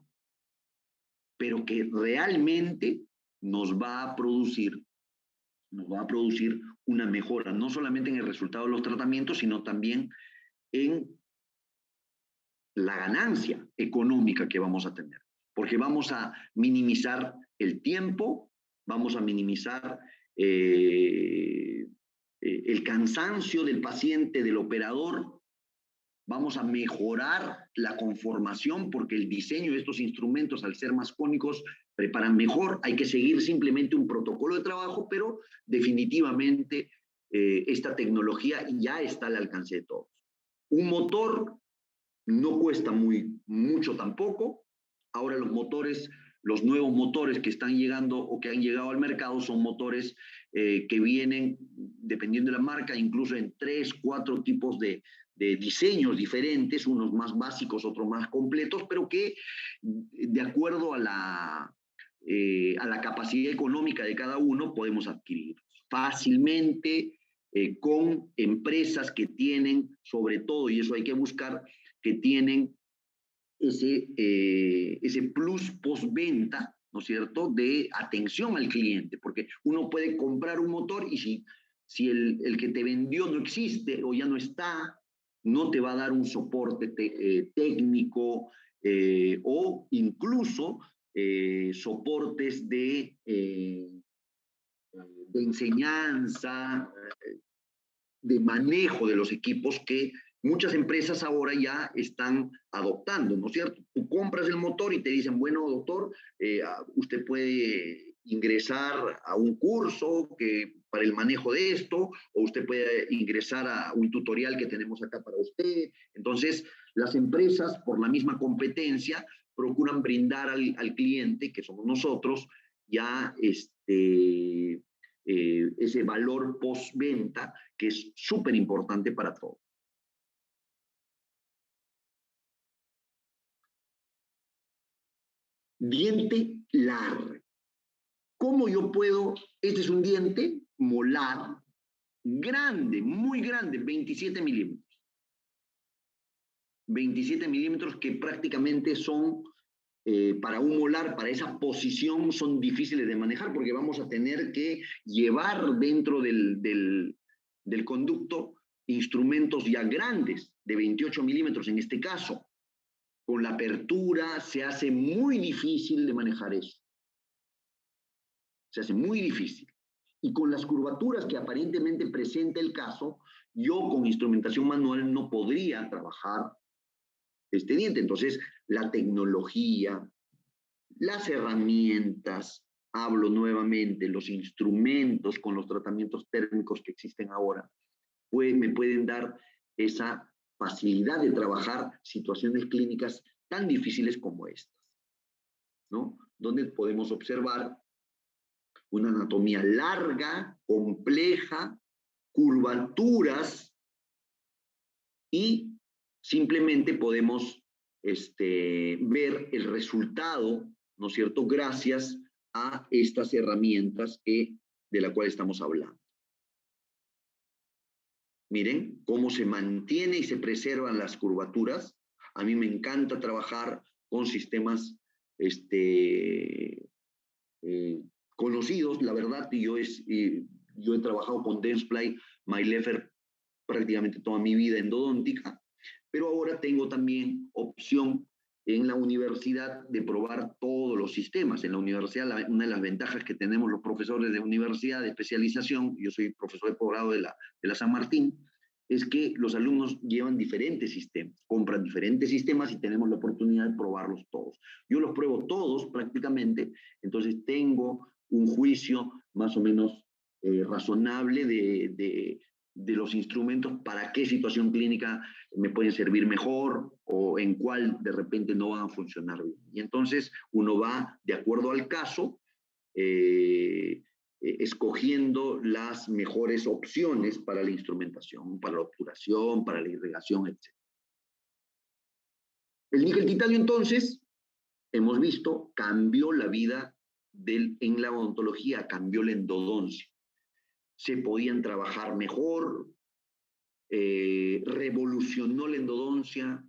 pero que realmente nos va a producir una mejora, no solamente en el resultado de los tratamientos, sino también en la ganancia económica que vamos a tener, porque vamos a minimizar el tiempo, vamos a minimizar el cansancio del paciente, del operador, vamos a mejorar la conformación, porque el diseño de estos instrumentos, al ser más cónicos, preparan mejor. Hay que seguir simplemente un protocolo de trabajo, pero definitivamente esta tecnología ya está al alcance de todos. Un motor no cuesta mucho tampoco. Ahora los nuevos motores que están llegando o que han llegado al mercado son motores que vienen, dependiendo de la marca, incluso en 3, 4 tipos de diseños diferentes, unos más básicos, otros más completos, pero que de acuerdo a la capacidad económica de cada uno podemos adquirir fácilmente con empresas que tienen, sobre todo, y eso hay que buscar, que tienen ese plus postventa, ¿no es cierto?, de atención al cliente, porque uno puede comprar un motor y si el que te vendió no existe o ya no está, no te va a dar un soporte técnico o incluso soportes de enseñanza, de manejo de los equipos que muchas empresas ahora ya están adoptando, ¿no es cierto? Tú compras el motor y te dicen, bueno, doctor, usted puede ingresar a un curso para el manejo de esto, o usted puede ingresar a un tutorial que tenemos acá para usted. Entonces, las empresas, por la misma competencia, procuran brindar al cliente, que somos nosotros, ya ese valor postventa que es súper importante para todos. Diente largo. ¿Cómo yo puedo? Este es un diente molar grande, muy grande, 27 milímetros. 27 milímetros que prácticamente son, para un molar, para esa posición, son difíciles de manejar porque vamos a tener que llevar dentro del conducto instrumentos ya grandes, de 28 milímetros en este caso. Con la apertura se hace muy difícil de manejar eso. Se hace muy difícil. Y con las curvaturas que aparentemente presenta el caso, yo con instrumentación manual no podría trabajar este diente. Entonces, la tecnología, las herramientas, hablo nuevamente, los instrumentos con los tratamientos térmicos que existen ahora, me pueden dar esa facilidad de trabajar situaciones clínicas tan difíciles como estas, ¿no? Donde podemos observar una anatomía larga, compleja, curvaturas y simplemente podemos ver el resultado, ¿no es cierto?, gracias a estas herramientas de la cual estamos hablando. Miren cómo se mantiene y se preservan las curvaturas. A mí me encanta trabajar con sistemas conocidos, la verdad, y yo he trabajado con Dentsply, MyLeffer prácticamente toda mi vida endodóntica, pero ahora tengo también opción en la universidad de probar todos los sistemas. En la universidad, una de las ventajas que tenemos los profesores de universidad de especialización, yo soy profesor de posgrado de la San Martín, es que los alumnos llevan diferentes sistemas, compran diferentes sistemas y tenemos la oportunidad de probarlos todos. Yo los pruebo todos prácticamente, entonces tengo un juicio más o menos razonable de los instrumentos, para qué situación clínica me pueden servir mejor o en cuál de repente no van a funcionar bien. Y entonces uno va de acuerdo al caso, escogiendo las mejores opciones para la instrumentación, para la obturación, para la irrigación, etc. El níquel titanio entonces, hemos visto, cambió la vida en la odontología, cambió la endodoncia. Se podían trabajar mejor, revolucionó la endodoncia,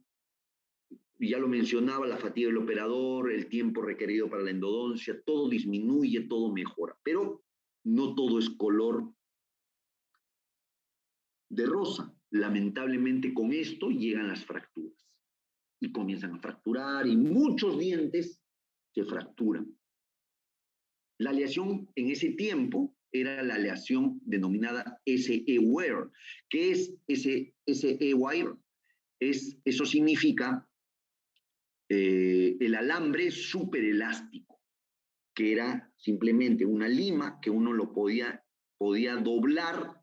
ya lo mencionaba, la fatiga del operador, el tiempo requerido para la endodoncia, todo disminuye, todo mejora, pero no todo es color de rosa. Lamentablemente con esto llegan las fracturas y comienzan a fracturar y muchos dientes se fracturan. La aleación en ese tiempo era la aleación denominada SE-wear. ¿Qué es SE-wear? Eso significa el alambre súper elástico, que era simplemente una lima que uno lo podía doblar,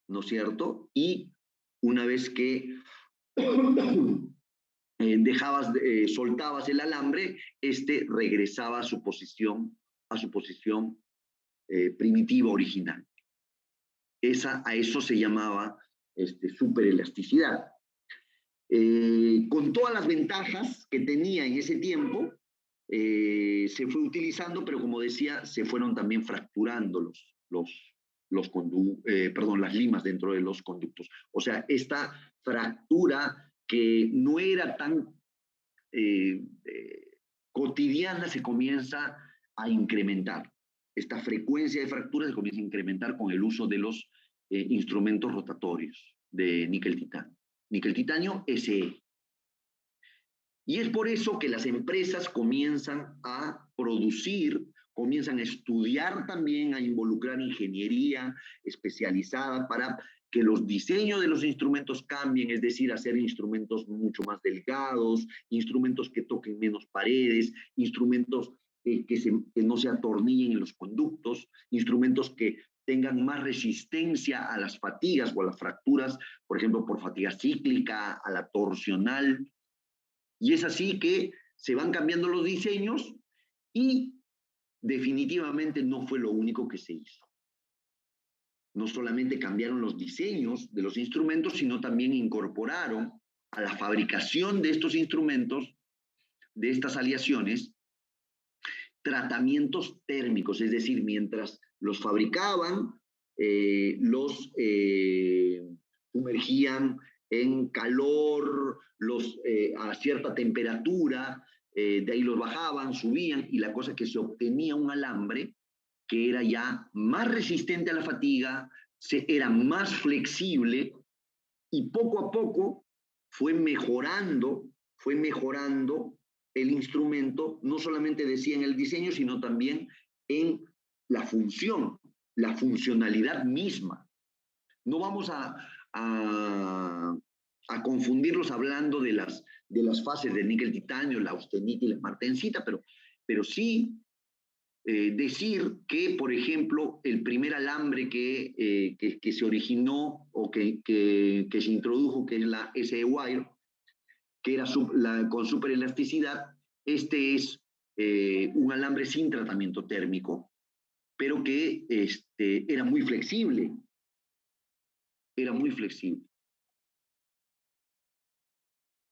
¿no es cierto? Y una vez que soltabas el alambre, regresaba a su posición primitiva original. A eso se llamaba superelasticidad. Con todas las ventajas que tenía en ese tiempo, se fue utilizando, pero como decía, se fueron también fracturando las limas dentro de los conductos. O sea, esta fractura que no era tan cotidiana se comienza a incrementar. Esta frecuencia de fracturas se comienza a incrementar con el uso de los instrumentos rotatorios de níquel titanio. Níquel titanio SE. Y es por eso que las empresas comienzan a producir, comienzan a estudiar también, a involucrar ingeniería especializada para que los diseños de los instrumentos cambien, es decir, hacer instrumentos mucho más delgados, instrumentos que toquen menos paredes, instrumentos que no se atornillen en los conductos, instrumentos que tengan más resistencia a las fatigas o a las fracturas, por ejemplo, por fatiga cíclica, a la torsional. Y es así que se van cambiando los diseños y definitivamente no fue lo único que se hizo. No solamente cambiaron los diseños de los instrumentos, sino también incorporaron a la fabricación de estos instrumentos, de estas aleaciones, tratamientos térmicos, es decir, mientras los fabricaban, los sumergían en calor, a cierta temperatura, de ahí los bajaban, subían, y la cosa que se obtenía un alambre que era ya más resistente a la fatiga, era más flexible, y poco a poco fue mejorando el instrumento, no solamente decía en el diseño, sino también en la función, la funcionalidad misma. No vamos a confundirlos hablando de las fases de níquel titanio, la austenita y la martensita, pero sí decir que, por ejemplo, el primer alambre que se originó o que se introdujo, que es la SE-Wire, que era con superelasticidad, este es un alambre sin tratamiento térmico, pero que era muy flexible. Era muy flexible.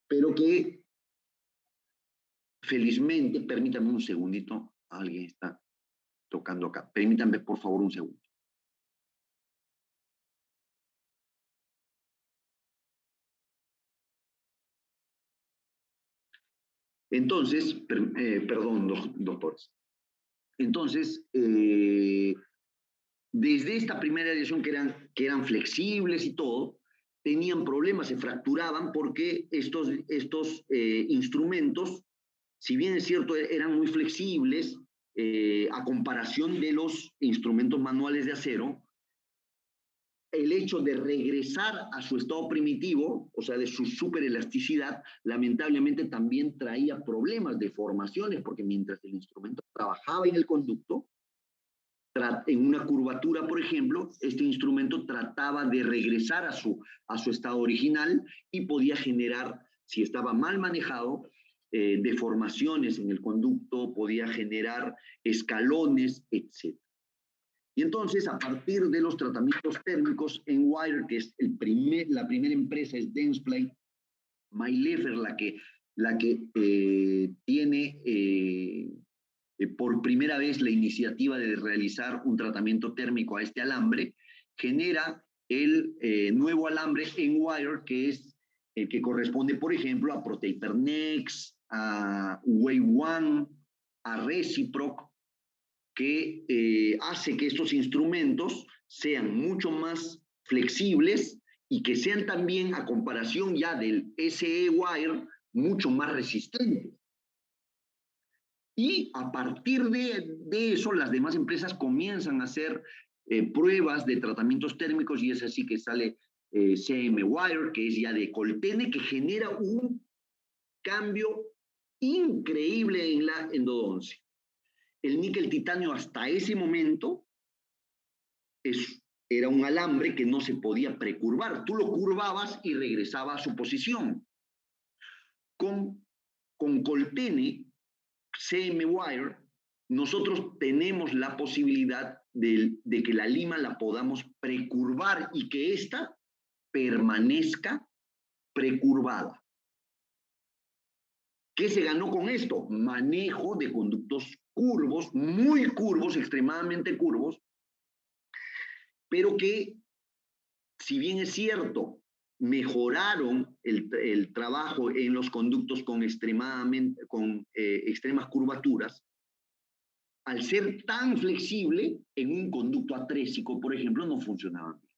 Pero que, felizmente, permítanme un segundito, alguien está tocando acá. Permítanme, por favor, un segundo. Entonces, perdón, doctores. Entonces, desde esta primera edición que eran flexibles y todo, tenían problemas, se fracturaban porque estos instrumentos, si bien es cierto, eran muy flexibles, a comparación de los instrumentos manuales de acero, el hecho de regresar a su estado primitivo, o sea, de su superelasticidad, lamentablemente también traía problemas, deformaciones, porque mientras el instrumento trabajaba en el conducto, en una curvatura, por ejemplo, este instrumento trataba de regresar a su estado original y podía generar, si estaba mal manejado, deformaciones en el conducto, podía generar escalones, etc. Y entonces, a partir de los tratamientos térmicos en Wire, que es la primera empresa es Dentsply, Maillefer la que tiene por primera vez la iniciativa de realizar un tratamiento térmico a este alambre, genera el nuevo alambre en Wire, que es el que corresponde, por ejemplo, a Protaper Next, a Wave One, a Reciproc, que hace que estos instrumentos sean mucho más flexibles y que sean también, a comparación ya del SE-Wire, mucho más resistentes. Y a partir de eso, las demás empresas comienzan a hacer pruebas de tratamientos térmicos, y es así que sale CM-Wire, que es ya de Coltene, que genera un cambio increíble en la endodoncia. El níquel titanio hasta ese momento era un alambre que no se podía precurvar. Tú lo curvabas y regresaba a su posición. Con Coltene, CM-Wire, nosotros tenemos la posibilidad de que la lima la podamos precurvar y que ésta permanezca precurvada. ¿Qué se ganó con esto? Manejo de conductos curvos, muy curvos, extremadamente curvos, pero que, si bien es cierto, mejoraron el trabajo en los conductos con extremas curvaturas, al ser tan flexible, en un conducto atrésico, por ejemplo, no funcionaban bien.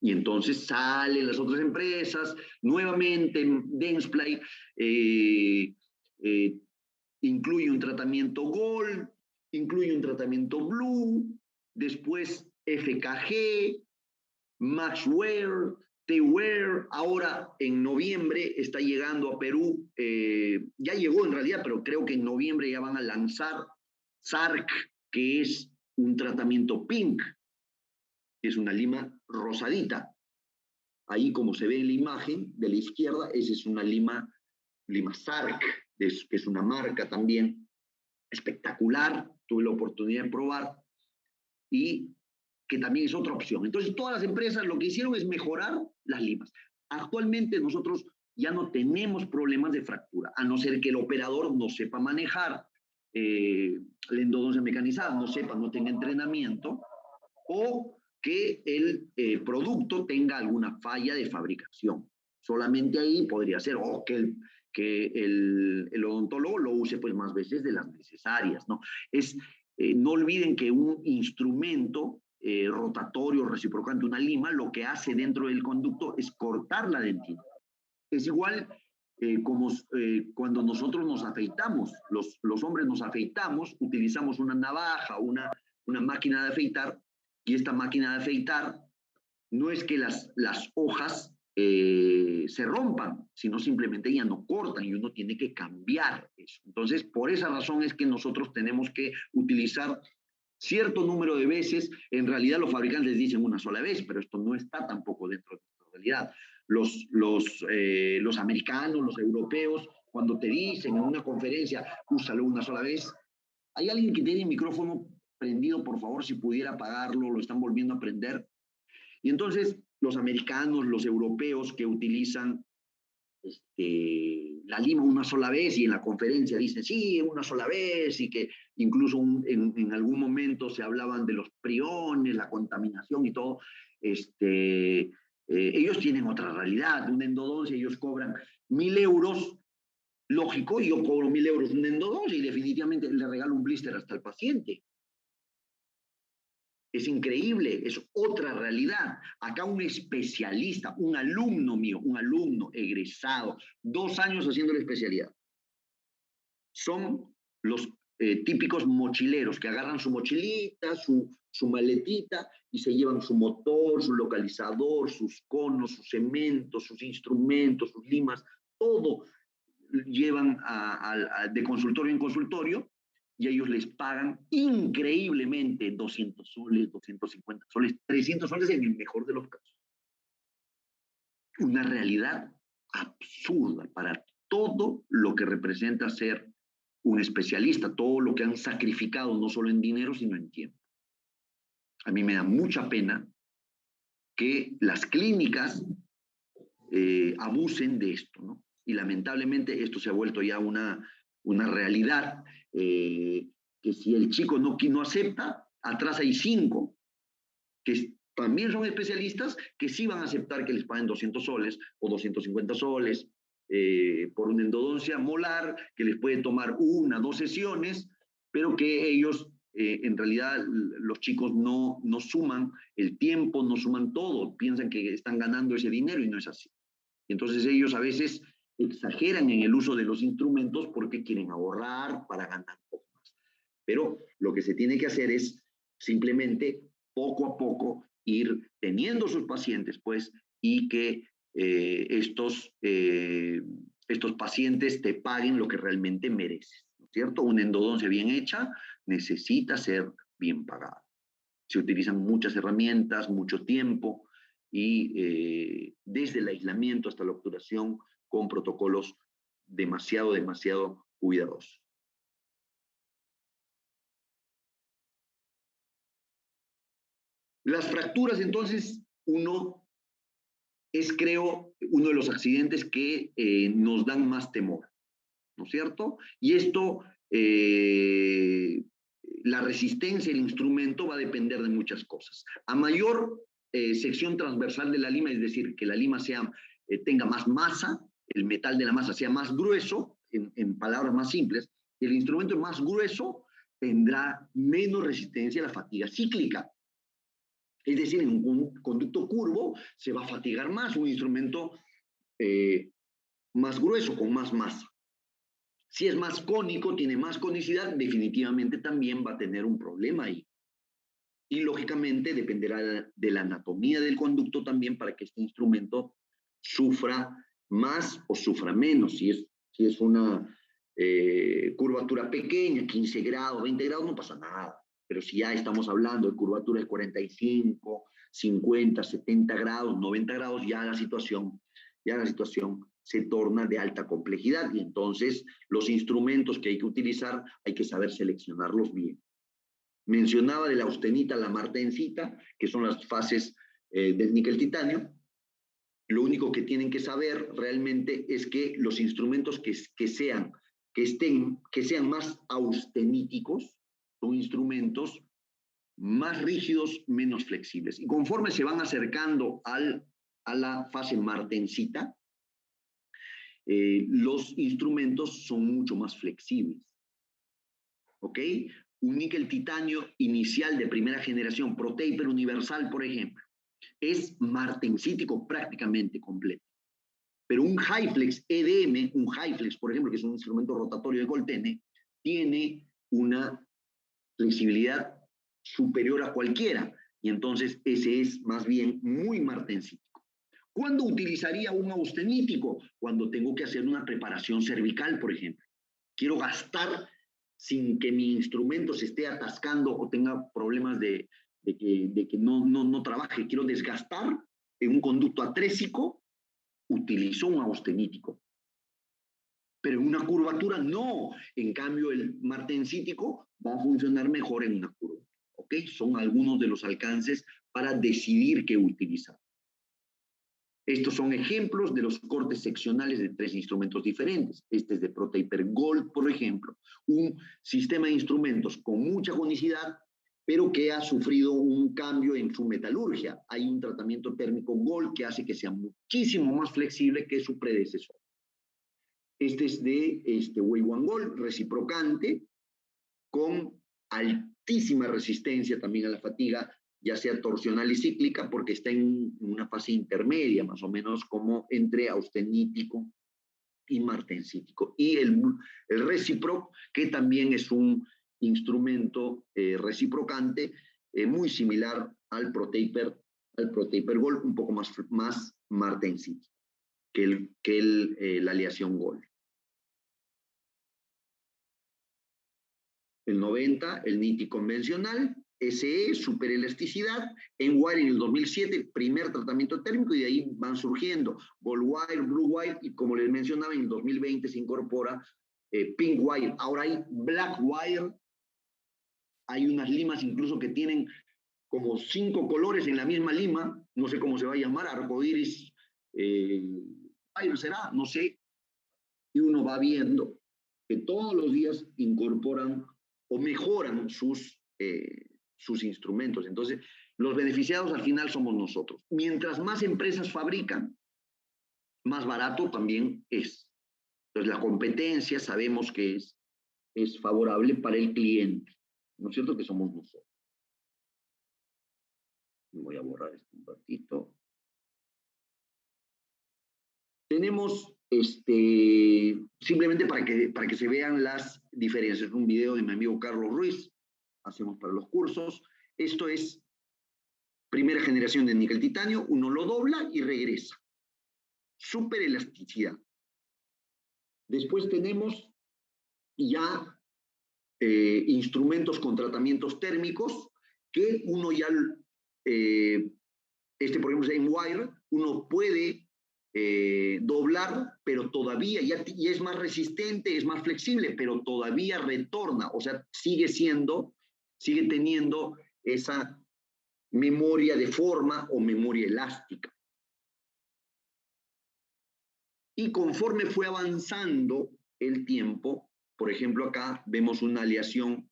Y entonces salen las otras empresas, nuevamente Dentsply incluye un tratamiento Gold, incluye un tratamiento Blue, después FKG, Maxware, Tware. Ahora en noviembre está llegando a Perú, ya llegó en realidad, pero creo que en noviembre ya van a lanzar SARC, que es un tratamiento pink, que es una lima rosadita. Ahí, como se ve en la imagen de la izquierda, esa es una lima SARC, que es una marca también espectacular. Tuve la oportunidad de probar y que también es otra opción. Entonces, todas las empresas lo que hicieron es mejorar las limas. Actualmente nosotros ya no tenemos problemas de fractura, a no ser que el operador no sepa manejar la endodoncia mecanizada, no tenga entrenamiento, o que el producto tenga alguna falla de fabricación. Solamente ahí podría ser, o que el odontólogo lo use pues más veces de las necesarias, ¿no? No olviden que un instrumento rotatorio, reciprocante, una lima, lo que hace dentro del conducto es cortar la dentina. Es igual como cuando nosotros nos afeitamos, los hombres nos afeitamos, utilizamos una navaja, una máquina de afeitar, y esta máquina de afeitar no es que las hojas se rompan, sino simplemente ya no cortan y uno tiene que cambiar eso. Entonces, por esa razón es que nosotros tenemos que utilizar cierto número de veces. En realidad los fabricantes dicen una sola vez, pero esto no está tampoco dentro de nuestra realidad. Los americanos, los europeos, cuando te dicen en una conferencia, úsalo una sola vez. ¿Hay alguien que tiene el micrófono prendido? Por favor, si pudiera apagarlo, lo están volviendo a prender. Y entonces los americanos, los europeos que utilizan la lima una sola vez y en la conferencia dicen sí, una sola vez, y que incluso en algún momento se hablaban de los priones, la contaminación y todo, ellos tienen otra realidad. Una endodoncia, ellos cobran 1.000 euros, lógico, yo cobro 1.000 euros una endodoncia y definitivamente le regalo un blister hasta el paciente. Es increíble, es otra realidad. Acá un especialista, un alumno mío, un alumno egresado, 2 años haciendo la especialidad, son los típicos mochileros que agarran su mochilita, su maletita y se llevan su motor, su localizador, sus conos, sus cementos, sus instrumentos, sus limas, todo llevan de consultorio en consultorio, y ellos les pagan increíblemente 200 soles, 250 soles, 300 soles en el mejor de los casos. Una realidad absurda para todo lo que representa ser un especialista, todo lo que han sacrificado, no solo en dinero, sino en tiempo. A mí me da mucha pena que las clínicas abusen de esto, ¿no? Y lamentablemente esto se ha vuelto ya una realidad, que si el chico no acepta, atrás hay 5 que también son especialistas que sí van a aceptar que les paguen 200 soles o 250 soles por una endodoncia molar que les puede tomar 1 o 2 sesiones, pero que ellos en realidad los chicos no suman el tiempo, no suman todo, piensan que están ganando ese dinero y no es así. Y entonces ellos a veces exageran en el uso de los instrumentos porque quieren ahorrar para ganar poco más. Pero lo que se tiene que hacer es simplemente poco a poco ir teniendo sus pacientes, pues, y que estos pacientes te paguen lo que realmente mereces, ¿no es cierto? Una endodoncia bien hecha necesita ser bien pagada. Se utilizan muchas herramientas, mucho tiempo, y desde el aislamiento hasta la obturación con protocolos demasiado cuidadosos. Las fracturas, entonces, creo, uno de los accidentes que nos dan más temor, ¿no es cierto? Y esto, la resistencia del instrumento va a depender de muchas cosas. A mayor sección transversal de la lima, es decir, que la lima tenga más masa, el metal de la masa sea más grueso, en palabras más simples, el instrumento más grueso tendrá menos resistencia a la fatiga cíclica. Es decir, en un conducto curvo se va a fatigar más un instrumento más grueso, con más masa. Si es más cónico, tiene más conicidad, definitivamente también va a tener un problema ahí. Y lógicamente dependerá de la anatomía del conducto también para que este instrumento sufra más o sufra menos. Si es una curvatura pequeña, 15 grados, 20 grados, no pasa nada. Pero si ya estamos hablando de curvatura de 45, 50, 70 grados, 90 grados, ya la situación se torna de alta complejidad y entonces los instrumentos que hay que utilizar hay que saber seleccionarlos bien. Mencionaba de la austenita a la martensita, que son las fases del níquel titanio. Lo único que tienen que saber realmente es que los instrumentos que sean más austeníticos son instrumentos más rígidos, menos flexibles. Y conforme se van acercando a la fase martensita, los instrumentos son mucho más flexibles. ¿Ok? Un níquel titanio inicial de primera generación, ProTaper universal, por ejemplo, es martensítico prácticamente completo. Pero un Highflex EDM, un Highflex, por ejemplo, que es un instrumento rotatorio de Coltene, tiene una flexibilidad superior a cualquiera. Y entonces ese es más bien muy martensítico. ¿Cuándo utilizaría un austenítico? Cuando tengo que hacer una preparación cervical, por ejemplo. Quiero gastar sin que mi instrumento se esté atascando o tenga problemas de que no trabaje. Quiero desgastar en un conducto atrésico, utilizo un austenítico. Pero en una curvatura no. En cambio, el martensítico va a funcionar mejor en una curva. ¿Ok? Son algunos de los alcances para decidir qué utilizar. Estos son ejemplos de los cortes seccionales de 3 instrumentos diferentes. Este es de ProTaper Gold, por ejemplo, un sistema de instrumentos con mucha conicidad, pero que ha sufrido un cambio en su metalurgia. Hay un tratamiento térmico Gold que hace que sea muchísimo más flexible que su predecesor. Este es de Wei-Wan Gold, reciprocante, con altísima resistencia también a la fatiga, ya sea torsional y cíclica, porque está en una fase intermedia, más o menos como entre austenítico y martensítico. Y el reciproc, que también es un instrumento reciprocante, muy similar al ProTaper Gold, un poco más martensítico que la aleación Gold. El 90, el NITI convencional, SE, superelasticidad, N-Wire en el 2007, primer tratamiento térmico, y de ahí van surgiendo Gold Wire, Blue Wire, y como les mencionaba, en el 2020 se incorpora Pink Wire. Ahora hay Black Wire, hay unas limas incluso que tienen como 5 colores en la misma lima, no sé cómo se va a llamar, arcoíris, Wire será, no sé, y uno va viendo que todos los días incorporan o mejoran sus instrumentos. Entonces, los beneficiados al final somos nosotros. Mientras más empresas fabrican, más barato también es. Entonces, la competencia sabemos que es favorable para el cliente. ¿No es cierto? Que somos nosotros. Voy a borrar esto un ratito. Tenemos simplemente para que se vean las diferencias. Un video de mi amigo Carlos Ruiz, hacemos para los cursos. Esto es primera generación de níquel titanio, uno lo dobla y regresa. Súper elasticidad. Después tenemos ya instrumentos con tratamientos térmicos que uno ya, por ejemplo, en Wire, uno puede doblar, pero todavía ya es más resistente, es más flexible, pero todavía retorna, o sea, sigue teniendo esa memoria de forma o memoria elástica. Y conforme fue avanzando el tiempo, por ejemplo, acá vemos una aleación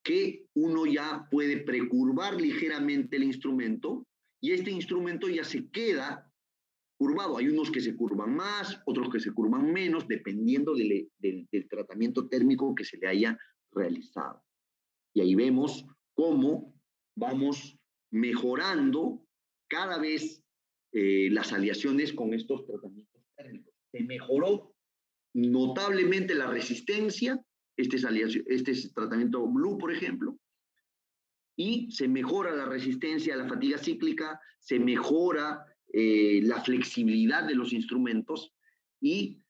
que uno ya puede precurvar ligeramente el instrumento y este instrumento ya se queda curvado. Hay unos que se curvan más, otros que se curvan menos, dependiendo del tratamiento térmico que se le haya realizado. Y ahí vemos cómo vamos mejorando cada vez las aleaciones con estos tratamientos térmicos. Se mejoró notablemente la resistencia, este es tratamiento Blue, por ejemplo, y se mejora la resistencia a la fatiga cíclica, se mejora la flexibilidad de los instrumentos y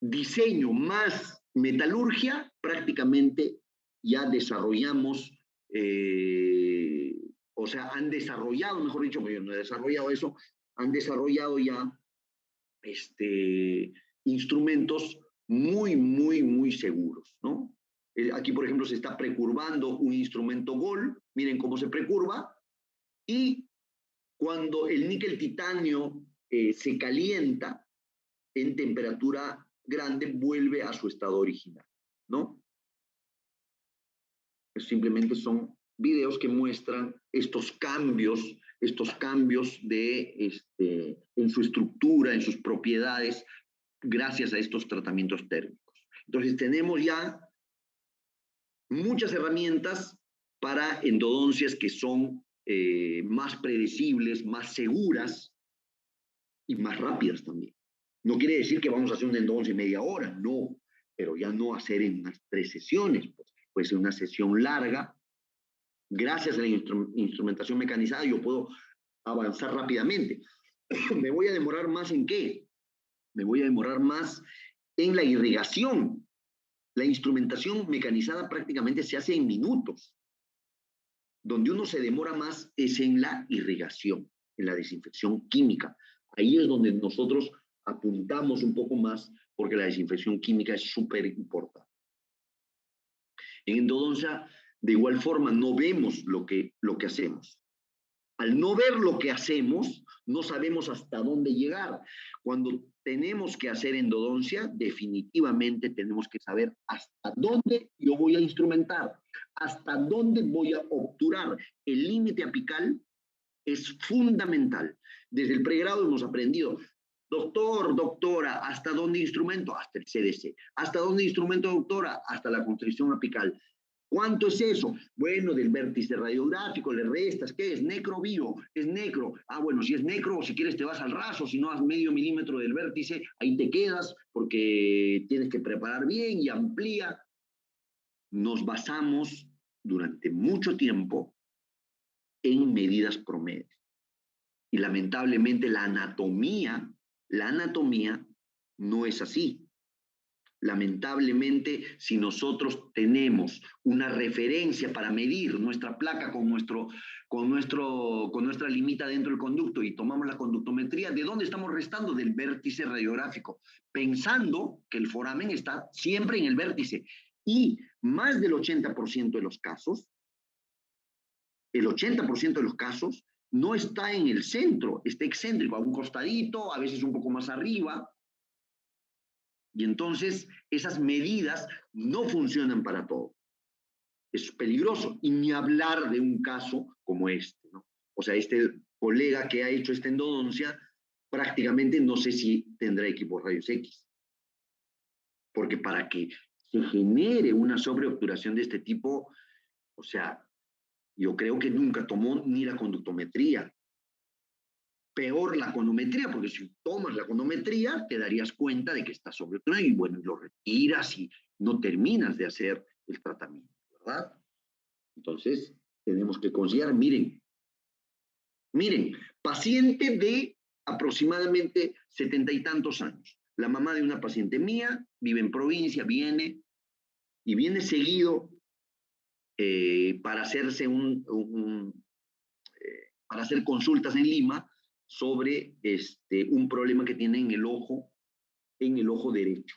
diseño más metalurgia, prácticamente ya desarrollamos, o sea, han desarrollado, mejor dicho, porque yo no he desarrollado eso, han desarrollado ya instrumentos muy, muy, muy seguros, ¿no? Aquí, por ejemplo, se está precurvando un instrumento GOL, miren cómo se precurva, y cuando el níquel titanio se calienta en temperatura grande, vuelve a su estado original, ¿no? Simplemente son videos que muestran estos cambios en su estructura, en sus propiedades, gracias a estos tratamientos térmicos. Entonces tenemos ya muchas herramientas para endodoncias que son más predecibles, más seguras y más rápidas también. No quiere decir que vamos a hacer una endodoncia en media hora, no, pero ya no hacer en unas 3 sesiones, pues. Puede ser una sesión larga. Gracias a la instrumentación mecanizada yo puedo avanzar rápidamente. ¿Me voy a demorar más en qué? Me voy a demorar más en la irrigación. La instrumentación mecanizada prácticamente se hace en minutos. Donde uno se demora más es en la irrigación, en la desinfección química. Ahí es donde nosotros apuntamos un poco más porque la desinfección química es súper importante. En endodoncia, de igual forma, no vemos lo que hacemos. Al no ver lo que hacemos, no sabemos hasta dónde llegar. Cuando tenemos que hacer endodoncia, definitivamente tenemos que saber hasta dónde yo voy a instrumentar, hasta dónde voy a obturar. El límite apical es fundamental. Desde el pregrado hemos aprendido, doctor, doctora, ¿hasta dónde instrumento? Hasta el CDC. ¿Hasta dónde instrumento, doctora? Hasta la constricción apical. ¿Cuánto es eso? Bueno, del vértice radiográfico, le restas, ¿qué es? Necro, bio, es necro. Ah, bueno, si es necro, si quieres te vas al raso, si no haz medio milímetro del vértice, ahí te quedas porque tienes que preparar bien y amplía. Nos basamos durante mucho tiempo en medidas promedio. Y lamentablemente la anatomía no es así. Lamentablemente, si nosotros tenemos una referencia para medir nuestra placa con nuestra limita dentro del conducto y tomamos la conductometría, ¿de dónde estamos restando? Del vértice radiográfico, pensando que el foramen está siempre en el vértice. Y más del 80% de los casos, el 80% de los casos no está en el centro, está excéntrico, a un costadito, a veces un poco más arriba. Y entonces esas medidas no funcionan para todo. Es peligroso. Y ni hablar de un caso como este, ¿no? O sea, este colega que ha hecho esta endodoncia, prácticamente no sé si tendrá equipo rayos X. Porque para que se genere una sobreobturación de este tipo, o sea, yo creo que nunca tomó ni la conductometría. Peor la conometría, porque si tomas la conometría te darías cuenta de que estás sobreobturado y bueno, lo retiras y no terminas de hacer el tratamiento, ¿verdad? Entonces, tenemos que considerar, miren, paciente de aproximadamente 70 y tantos años. La mamá de una paciente mía vive en provincia, viene seguido para hacerse para hacer consultas en Lima sobre un problema que tiene en el ojo derecho.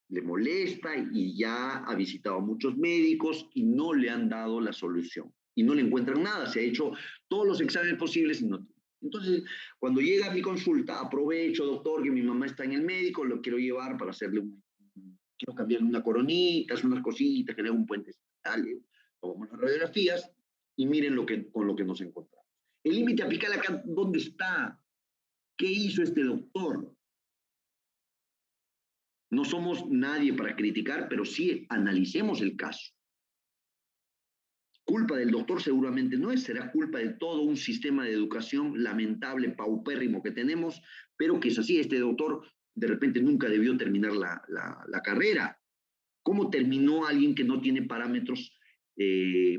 Le molesta y ya ha visitado a muchos médicos y no le han dado la solución. Y no le encuentran nada. Se ha hecho todos los exámenes posibles y no. Entonces, cuando llega a mi consulta, aprovecho, doctor, que mi mamá está en el médico, lo quiero llevar para hacerle quiero cambiarle una coronita, unas cositas, que le haga un puente. Dale, tomamos las radiografías y miren con lo que nos encontramos. El límite apical acá, ¿dónde está? ¿Qué hizo este doctor? No somos nadie para criticar, pero sí analicemos el caso. Culpa del doctor seguramente no es, será culpa de todo un sistema de educación lamentable, paupérrimo que tenemos, pero que es así. Este doctor de repente nunca debió terminar la carrera. ¿Cómo terminó alguien que no tiene parámetros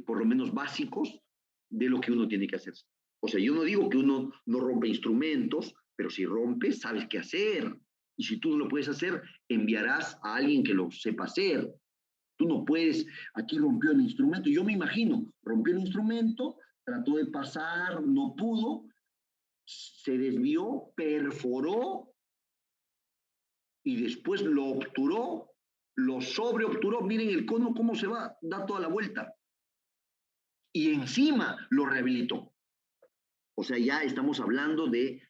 por lo menos básicos, de lo que uno tiene que hacer. O sea, yo no digo que uno no rompa instrumentos, pero si rompes, sabes qué hacer. Y si tú no lo puedes hacer, enviarás a alguien que lo sepa hacer. Tú no puedes, aquí rompió el instrumento. Yo me imagino, rompió el instrumento, trató de pasar, no pudo, se desvió, perforó y después lo obturó, lo sobreobturó. Miren el cono cómo se va, da toda la vuelta. Y encima lo rehabilitó. O sea, ya estamos hablando de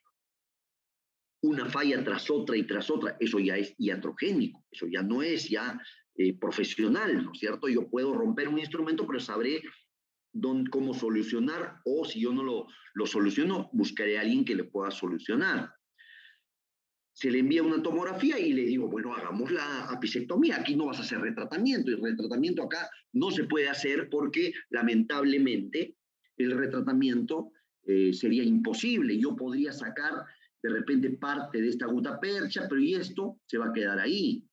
una falla tras otra y tras otra. Eso ya es iatrogénico, eso ya no es ya profesional, ¿no es cierto? Yo puedo romper un instrumento, pero sabré cómo solucionar, o si yo no lo soluciono, buscaré a alguien que le pueda solucionar. Se le envía una tomografía y le digo, bueno, hagamos la apicectomía, aquí no vas a hacer retratamiento, y el retratamiento acá no se puede hacer porque lamentablemente el retratamiento sería imposible. Yo podría sacar de repente parte de esta gutapercha, pero y esto se va a quedar ahí.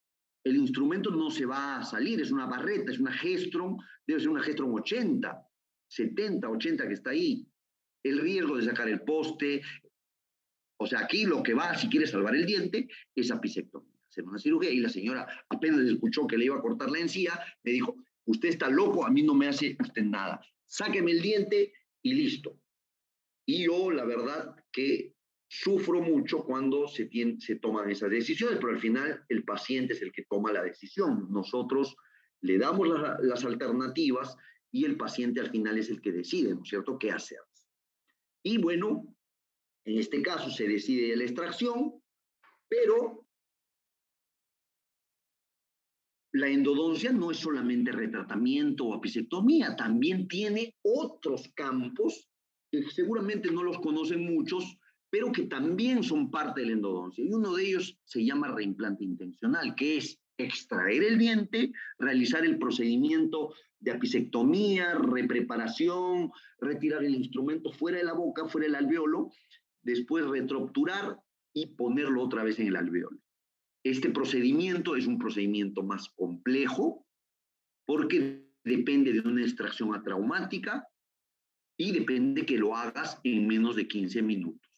El instrumento no se va a salir, es una barreta, es una Gestron, debe ser una Gestron 80, 70, 80 que está ahí. El riesgo de sacar el poste, o sea, aquí lo que va, si quiere salvar el diente, es apicectomía, hacer una cirugía. Y la señora apenas escuchó que le iba a cortar la encía, me dijo, usted está loco, a mí no me hace usted nada. Sáqueme el diente y listo. Y yo, la verdad, que sufro mucho cuando se toman esas decisiones, pero al final el paciente es el que toma la decisión. Nosotros le damos las alternativas y el paciente al final es el que decide, ¿no es cierto?, qué hacer. Y bueno, en este caso se decide la extracción, pero la endodoncia no es solamente retratamiento o apicectomía, también tiene otros campos que seguramente no los conocen muchos, pero que también son parte de la endodoncia. Y uno de ellos se llama reimplante intencional, que es extraer el diente, realizar el procedimiento de apicectomía, repreparación, retirar el instrumento fuera de la boca, fuera del alveolo, después retroobturar y ponerlo otra vez en el alveolo. Este procedimiento es un procedimiento más complejo porque depende de una extracción atraumática y depende que lo hagas en menos de 15 minutos.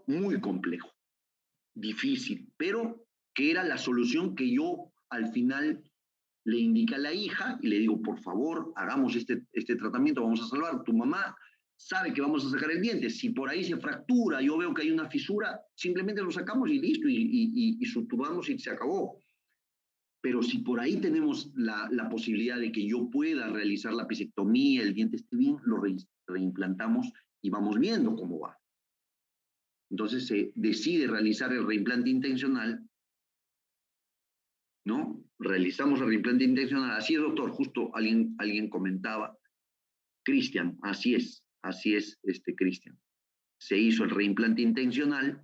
Muy complejo, difícil, pero que era la solución que yo al final le indiqué a la hija y le digo, por favor, hagamos este tratamiento, vamos a salvar. Tu mamá sabe que vamos a sacar el diente. Si por ahí se fractura, yo veo que hay una fisura, simplemente lo sacamos y listo, y suturamos y se acabó. Pero si por ahí tenemos la posibilidad de que yo pueda realizar la apicectomía, el diente esté bien, lo reimplantamos y vamos viendo cómo va. Entonces se decide realizar el reimplante intencional, ¿no? Realizamos el reimplante intencional. Así es, doctor, justo alguien comentaba. Cristian, así es, Cristian. Se hizo el reimplante intencional,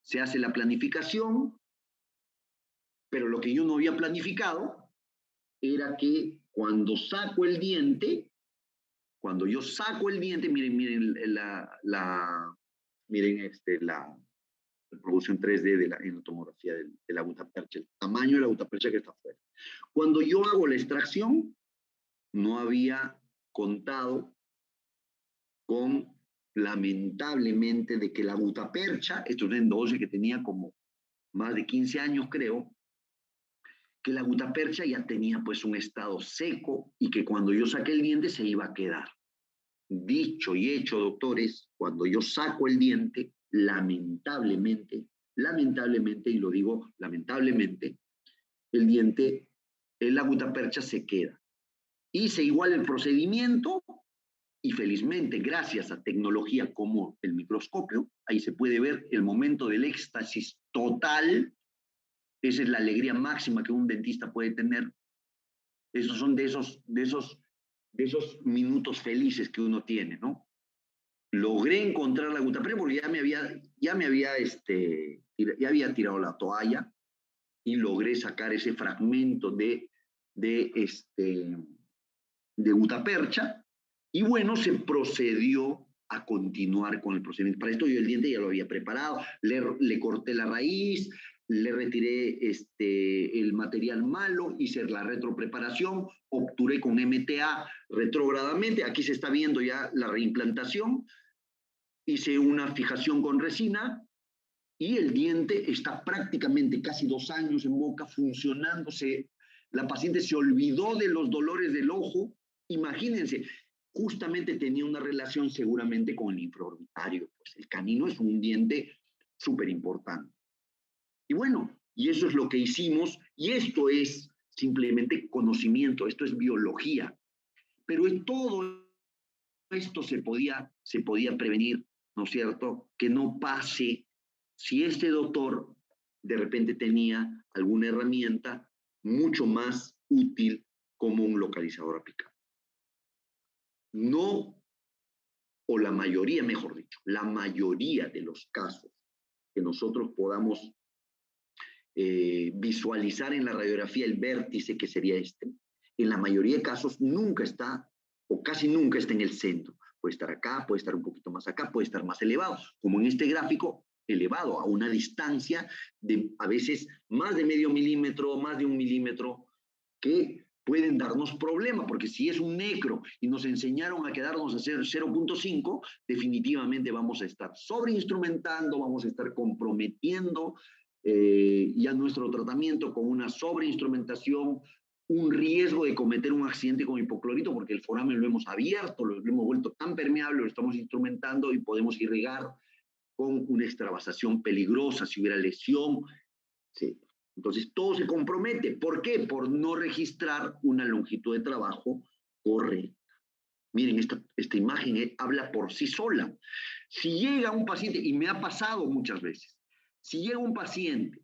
se hace la planificación, pero lo que yo no había planificado era que cuando saco el diente, cuando yo saco el diente, miren la reproducción 3D en la tomografía de la gutapercha, el tamaño de la gutapercha que está afuera. Cuando yo hago la extracción, no había contado con, lamentablemente, de que la gutapercha, esto es una endodoncia que tenía como más de 15 años, creo, que la gutapercha ya tenía pues un estado seco y que cuando yo saqué el diente se iba a quedar. Dicho y hecho, doctores, cuando yo saco el diente, lamentablemente, y lo digo lamentablemente, el diente, la gutapercha se queda. Hice igual el procedimiento y felizmente, gracias a tecnología como el microscopio, ahí se puede ver el momento del éxtasis total. Esa es la alegría máxima que un dentista puede tener. Esos son de esos minutos felices que uno tiene, ¿no? Logré encontrar la gutapercha porque ya había tirado la toalla y logré sacar ese fragmento de gutapercha. Y bueno, se procedió a continuar con el procedimiento. Para esto yo el diente ya lo había preparado, le corté la raíz, le retiré el material malo, hice la retropreparación, obturé con MTA retrógradamente, aquí se está viendo ya la reimplantación, hice una fijación con resina y el diente está prácticamente casi 2 años en boca funcionándose. La paciente se olvidó de los dolores del ojo, imagínense, justamente tenía una relación seguramente con el infraorbitario, pues el canino es un diente súper importante. Y bueno, y eso es lo que hicimos, y esto es simplemente conocimiento, esto es biología. Pero en todo esto se podía prevenir, ¿no es cierto? Que no pase si este doctor de repente tenía alguna herramienta mucho más útil como un localizador apical. No, o la mayoría, mejor dicho, la mayoría de los casos que nosotros podamos visualizar en la radiografía el vértice que sería en la mayoría de casos nunca está o casi nunca está en el centro. Puede estar acá, puede estar un poquito más acá, puede estar más elevado, como en este gráfico, elevado a una distancia de a veces más de medio milímetro, más de 1 milímetro, que pueden darnos problemas, porque si es un necro y nos enseñaron a quedarnos a hacer 0.5, definitivamente vamos a estar sobreinstrumentando, vamos a estar comprometiendo ya nuestro tratamiento con una sobreinstrumentación, un riesgo de cometer un accidente con hipoclorito, porque el foramen lo hemos abierto, lo hemos vuelto tan permeable, lo estamos instrumentando y podemos irrigar con una extravasación peligrosa si hubiera lesión. Sí. Entonces, todo se compromete. ¿Por qué? Por no registrar una longitud de trabajo correcta. Miren, esta imagen habla por sí sola. Si llega un paciente, y me ha pasado muchas veces, si llega un paciente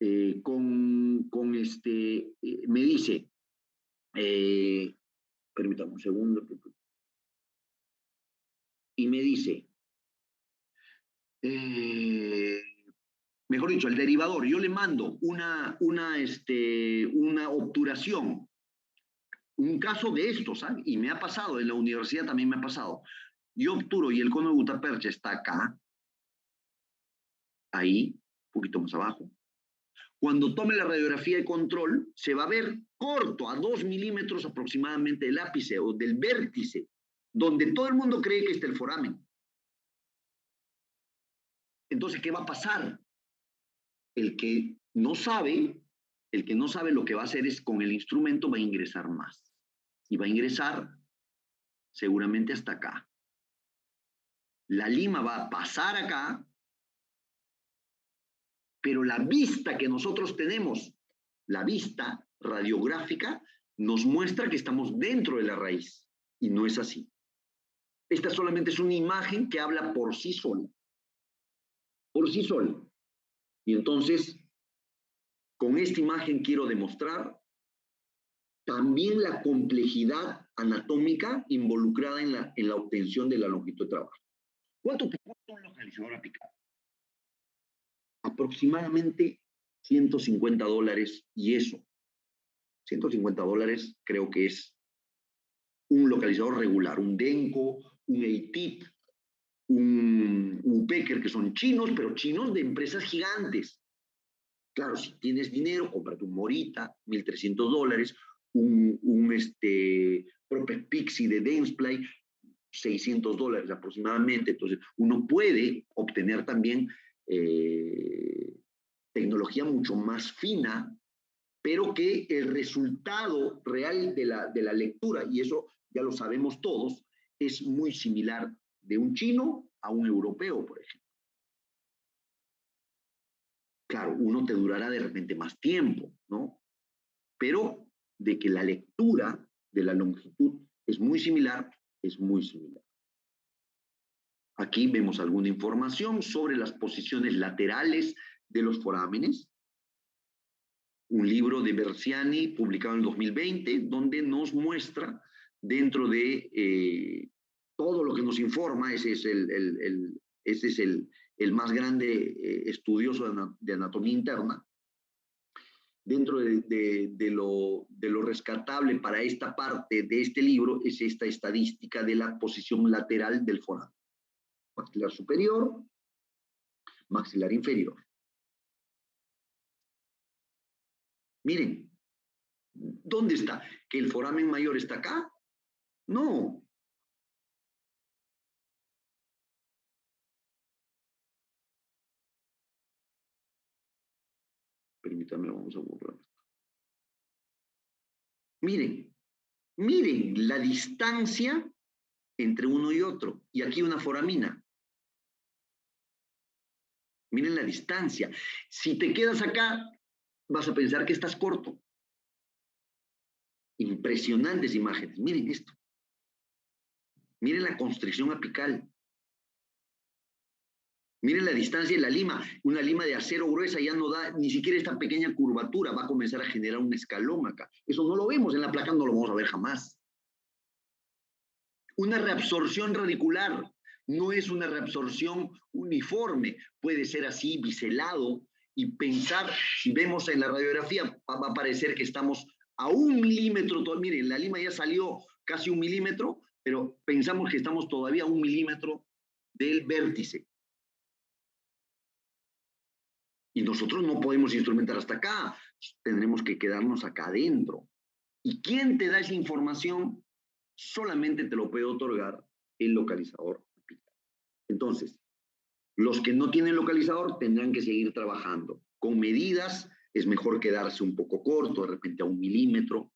me dice, permítame un segundo, y me dice, mejor dicho, el derivador, yo le mando una obturación, un caso de estos, ¿sabes? Y me ha pasado, en la universidad también me ha pasado. Yo obturo y el cono de gutapercha está acá, ahí, un poquito más abajo. Cuando tome la radiografía de control, se va a ver corto, a 2 milímetros aproximadamente del ápice o del vértice, donde todo el mundo cree que está el foramen. Entonces, ¿qué va a pasar? El que no sabe lo que va a hacer es con el instrumento va a ingresar más. Y va a ingresar seguramente hasta acá. La lima va a pasar acá, pero la vista que nosotros tenemos, la vista radiográfica, nos muestra que estamos dentro de la raíz. Y no es así. Esta solamente es una imagen que habla por sí sola. Por sí sola. Y entonces, con esta imagen quiero demostrar también la complejidad anatómica involucrada en la obtención de la longitud de trabajo. ¿Cuánto te cuesta un localizador apical? Aproximadamente $150 y eso. $150 creo que es un localizador regular, un Denko, un ATIP, un Woodpecker, que son chinos, pero chinos de empresas gigantes. Claro, si tienes dinero, cómprate un Morita, $1,300, un Propes Pixie de Dentsply, $600 aproximadamente. Entonces, uno puede obtener también tecnología mucho más fina, pero que el resultado real de la lectura, y eso ya lo sabemos todos, es muy similar de un chino a un europeo, por ejemplo. Claro, uno te durará de repente más tiempo, ¿no? Pero de que la lectura de la longitud es muy similar, es muy similar. Aquí vemos alguna información sobre las posiciones laterales de los forámenes. Un libro de Berziani publicado en el 2020, donde nos muestra dentro de todo lo que nos informa, ese es el más grande estudioso de anatomía interna. Dentro de lo rescatable para esta parte de este libro es esta estadística de la posición lateral del foramen. Maxilar superior, maxilar inferior. Miren, ¿dónde está? ¿Que el foramen mayor está acá? No. Permítame, vamos a borrar. Miren, miren la distancia entre uno y otro. Y aquí una foramina. Miren la distancia. Si te quedas acá, vas a pensar que estás corto. Impresionantes imágenes. Miren esto. Miren la constricción apical. Miren la distancia de la lima. Una lima de acero gruesa ya no da ni siquiera esta pequeña curvatura. Va a comenzar a generar un escalón acá. Eso no lo vemos en la placa, no lo vamos a ver jamás. Una reabsorción radicular no es una reabsorción uniforme. Puede ser así, biselado, y pensar, si vemos en la radiografía, va a parecer que estamos a 1 milímetro. Miren, la lima ya salió casi 1 milímetro, pero pensamos que estamos todavía a 1 milímetro del vértice. Y nosotros no podemos instrumentar hasta acá, tendremos que quedarnos acá adentro. ¿Y quién te da esa información? Solamente te lo puede otorgar el localizador apical. Entonces, los que no tienen localizador tendrán que seguir trabajando. Con medidas es mejor quedarse un poco corto, de repente a 1 milímetro,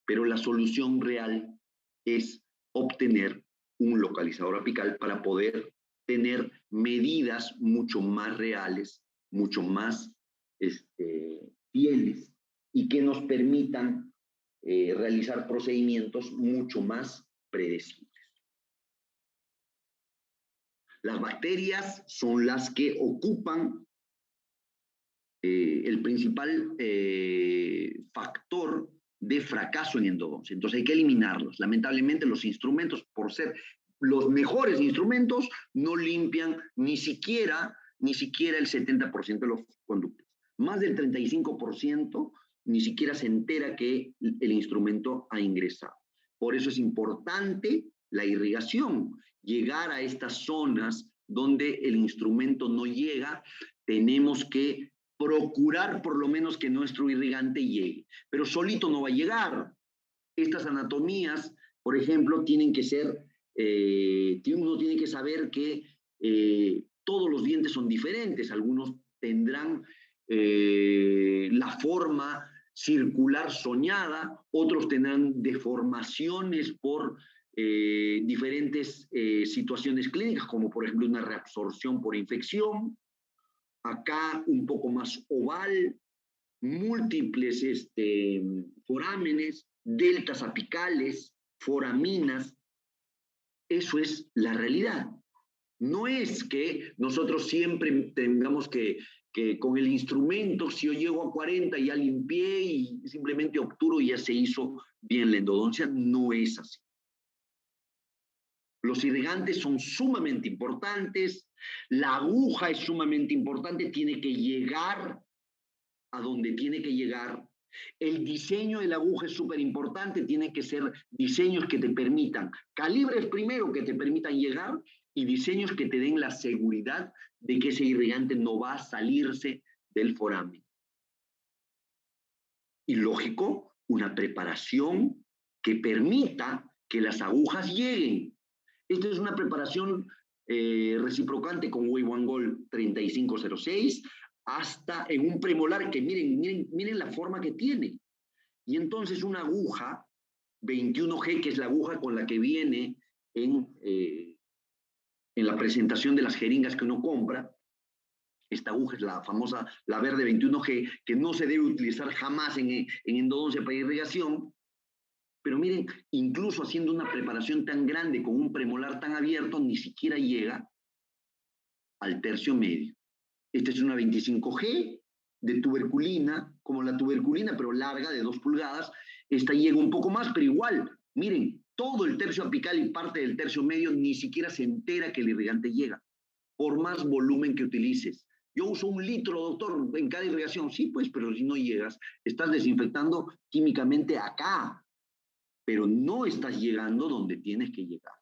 pero la solución real es obtener un localizador apical para poder tener medidas mucho más reales, mucho más fieles y que nos permitan realizar procedimientos mucho más predecibles. Las bacterias son las que ocupan el principal factor de fracaso en endodoncia. Entonces hay que eliminarlos. Lamentablemente los instrumentos, por ser los mejores instrumentos, no limpian ni siquiera el 70% de los conductos. Más del 35% ni siquiera se entera que el instrumento ha ingresado. Por eso es importante la irrigación, llegar a estas zonas donde el instrumento no llega. Tenemos que procurar por lo menos que nuestro irrigante llegue, pero solito no va a llegar. Estas anatomías, por ejemplo, tienen que ser, uno tiene que saber que todos los dientes son diferentes, algunos tendrán la forma circular soñada, otros tendrán deformaciones por diferentes situaciones clínicas, como por ejemplo una reabsorción por infección, acá un poco más oval, múltiples forámenes, deltas apicales, foraminas. Eso es la realidad. No es que nosotros siempre tengamos que con el instrumento, si yo llego a 40 ya limpié y simplemente obturo y ya se hizo bien la endodoncia. No es así. Los irrigantes son sumamente importantes, la aguja es sumamente importante, tiene que llegar a donde tiene que llegar. El diseño de la aguja es súper importante, tiene que ser diseños que te permitan, calibres primero que te permitan llegar y diseños que te den la seguridad de que ese irrigante no va a salirse del foramen. Y lógico, una preparación que permita que las agujas lleguen. Esta es una preparación reciprocante con Wei-Wangol 3506 hasta en un premolar que miren la forma que tiene. Y entonces una aguja 21G, que es la aguja con la que viene en la presentación de las jeringas que uno compra. Esta aguja es la famosa, la verde 21G, que no se debe utilizar jamás en endodoncia para irrigación. Pero miren, incluso haciendo una preparación tan grande con un premolar tan abierto, ni siquiera llega al tercio medio. Esta es una 25G de tuberculina, como la tuberculina, pero larga, de 2 pulgadas. Esta llega un poco más, pero igual, miren, todo el tercio apical y parte del tercio medio ni siquiera se entera que el irrigante llega, por más volumen que utilices. Yo uso 1 litro, doctor, en cada irrigación. Sí, pues, pero si no llegas, estás desinfectando químicamente acá, pero no estás llegando donde tienes que llegar.